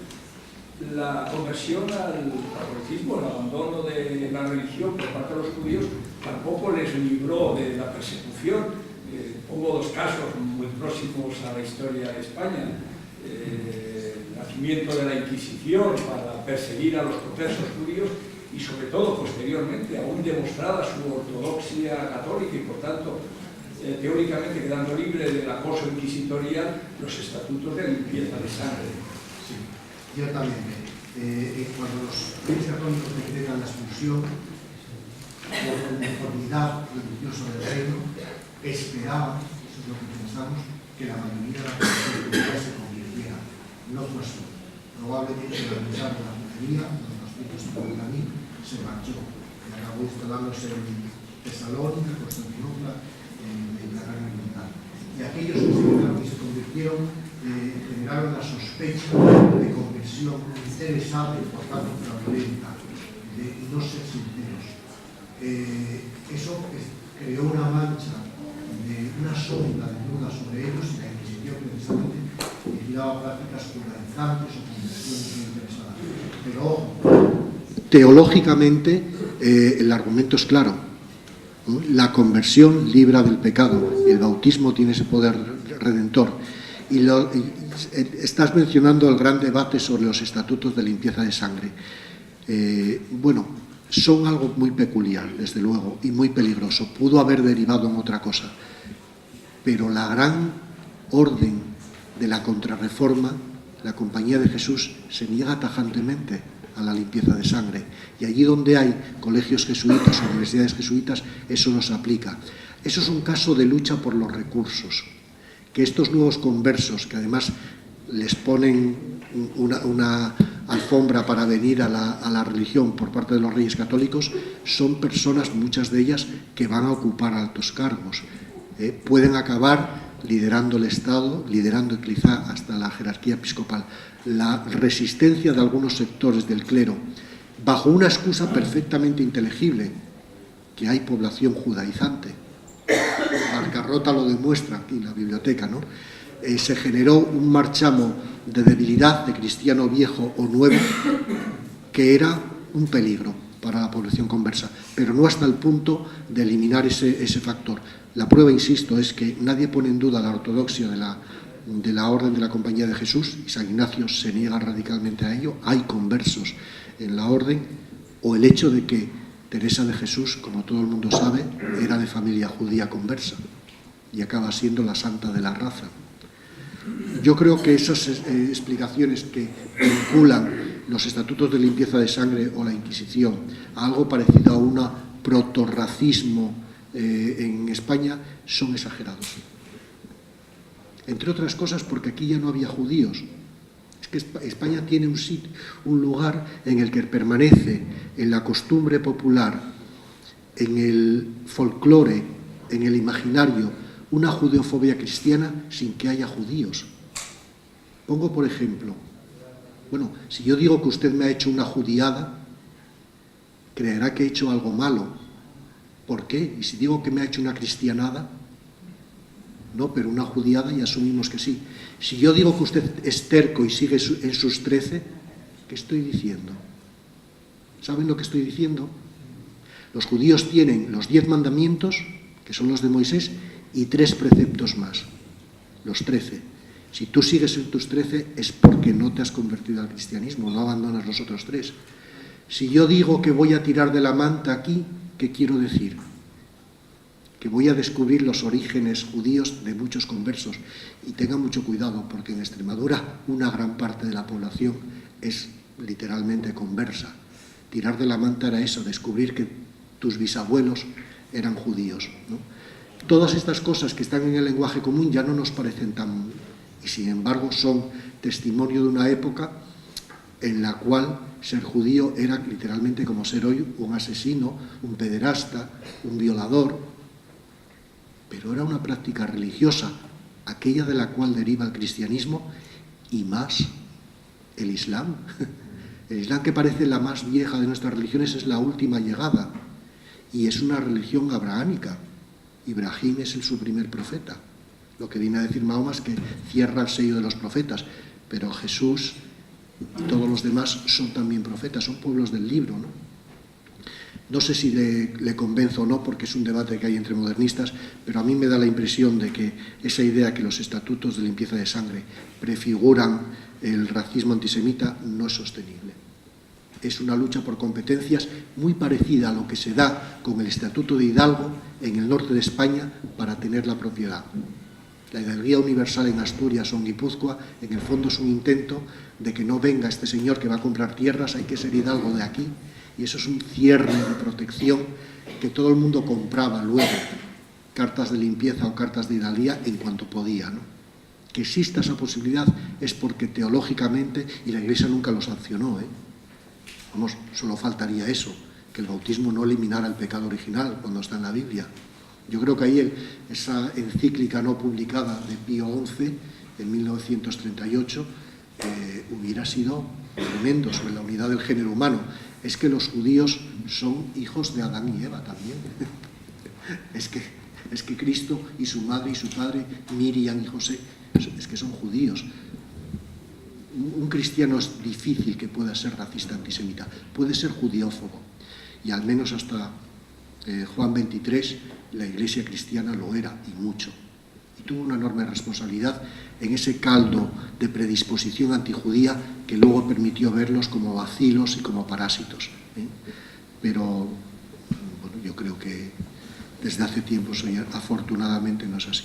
la conversión al catolicismo, el abandono de la religión por parte de los judíos, tampoco les libró de la persecución. Pongo dos casos muy próximos a la historia de España. El nacimiento de la Inquisición para perseguir a los conversos judíos y sobre todo posteriormente aún demostrada su ortodoxia católica y por tanto teóricamente quedando libre del acoso inquisitorial los estatutos de limpieza de sangre. Sí, ciertamente. Cuando los reyes católicos decretan la expulsión por conformidad religiosa del reino, esperaban, eso es lo que pensamos, que la mayoría de la población se convirtiera. No fue así. Probablemente la mitad de la mayoría, los 250.000, se marchó y acabó instalándose en Tesalónica, Constantinopla, en la Gran Oriental. Y aquellos que se quedaron y se convirtieron generaron la sospecha de conversión interesada y por tanto fraudulenta, y no ser sinceros. Eso creó una mancha, una sombra de duda sobre ellos y la Inquisición precisamente vigilaba prácticas judaizantes o conversiones muy interesadas. Pero teológicamente el argumento es claro. La conversión libra del pecado, el bautismo tiene ese poder redentor. Y estás mencionando el gran debate sobre los estatutos de limpieza de sangre. Bueno, son algo muy peculiar, desde luego, y muy peligroso. Pudo haber derivado en otra cosa. Pero la gran orden de la contrarreforma, la Compañía de Jesús, se niega tajantemente a la limpieza de sangre. Y allí donde hay colegios jesuitas o universidades jesuitas, eso no se aplica. Eso es un caso de lucha por los recursos. Que estos nuevos conversos, que además les ponen una alfombra para venir a la religión por parte de los reyes católicos, son personas, muchas de ellas, que van a ocupar altos cargos. Pueden acabar liderando el Estado, liderando quizá hasta la jerarquía episcopal. La resistencia de algunos sectores del clero, bajo una excusa perfectamente inteligible, que hay población judaizante. Barcarrota lo demuestra aquí en la biblioteca, ¿no? Se generó un marchamo de debilidad, de cristiano viejo o nuevo, que era un peligro para la población conversa, pero no hasta el punto de eliminar ese factor. La prueba, insisto, es que nadie pone en duda la ortodoxia de la Orden de la Compañía de Jesús, y San Ignacio se niega radicalmente a ello. Hay conversos en la Orden, o el hecho de que Teresa de Jesús, como todo el mundo sabe, era de familia judía conversa y acaba siendo la santa de la raza. Yo creo que esas explicaciones que vinculan los estatutos de limpieza de sangre o la Inquisición a algo parecido a un protorracismo en España son exagerados. Entre otras cosas porque aquí ya no había judíos. Es que España tiene un lugar en el que permanece en la costumbre popular, en el folclore, en el imaginario, una judeofobia cristiana sin que haya judíos. Pongo por ejemplo, bueno, si yo digo que usted me ha hecho una judiada, creerá que he hecho algo malo. ¿Por qué? Y si digo que me ha hecho una cristianada, no, pero una judiada y asumimos que sí. Si yo digo que usted es terco y sigue en sus 13, ¿qué estoy diciendo? ¿Saben lo que estoy diciendo? Los judíos tienen los 10 mandamientos, que son los de Moisés, y 3 preceptos más, los 13. Si tú sigues en tus 13 es porque no te has convertido al cristianismo, no abandonas los otros 3. Si yo digo que voy a tirar de la manta aquí, ¿qué quiero decir? Que voy a descubrir los orígenes judíos de muchos conversos. Y tengan mucho cuidado, porque en Extremadura una gran parte de la población es literalmente conversa. Tirar de la manta era eso, descubrir que tus bisabuelos eran judíos, ¿no? Todas estas cosas que están en el lenguaje común ya no nos parecen tan... y sin embargo son testimonio de una época en la cual ser judío era literalmente como ser hoy un asesino, un pederasta, un violador. Pero era una práctica religiosa, aquella de la cual deriva el cristianismo y más el Islam. El Islam, que parece la más vieja de nuestras religiones, es la última llegada y es una religión abrahámica. Ibrahim es su primer profeta. Lo que viene a decir Mahoma es que cierra el sello de los profetas, pero Jesús y todos los los demás son también profetas, son pueblos del libro, ¿no? No sé si le convenzo o no, porque es un debate que hay entre modernistas, pero a mí me da la impresión de que esa idea que los estatutos de limpieza de sangre prefiguran el racismo antisemita no es sostenible. Es una lucha por competencias muy parecida a lo que se da con el Estatuto de Hidalgo en el norte de España para tener la propiedad. La hidalguía universal en Asturias o en Guipúzcoa, en el fondo es un intento de que no venga este señor que va a comprar tierras, hay que ser hidalgo de aquí, y eso es un cierre de protección que todo el mundo compraba luego, cartas de limpieza o cartas de hidalguía en cuanto podía, ¿no? Que exista esa posibilidad es porque teológicamente, y la Iglesia nunca lo sancionó, vamos, solo faltaría eso, que el bautismo no eliminara el pecado original cuando está en la Biblia. Yo creo que ahí esa encíclica no publicada de Pío XI, en 1938, hubiera sido tremendo sobre la unidad del género humano. Es que los judíos son hijos de Adán y Eva también. Es que Cristo y su madre y su padre, Miriam y José, es que son judíos. Un cristiano es difícil que pueda ser racista antisemita, puede ser judiófobo, y al menos hasta Juan 23 la Iglesia cristiana lo era, y mucho, y tuvo una enorme responsabilidad en ese caldo de predisposición antijudía que luego permitió verlos como bacilos y como parásitos, pero bueno, yo creo que desde hace tiempo afortunadamente no es así.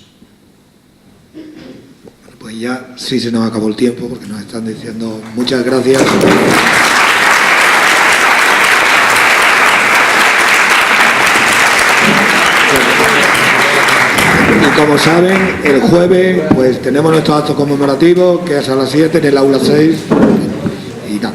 Pues ya sí se nos acabó el tiempo, porque nos están diciendo muchas gracias. Y como saben, el jueves pues tenemos nuestro acto conmemorativo, que es a las 7 en el aula 6. Y nada.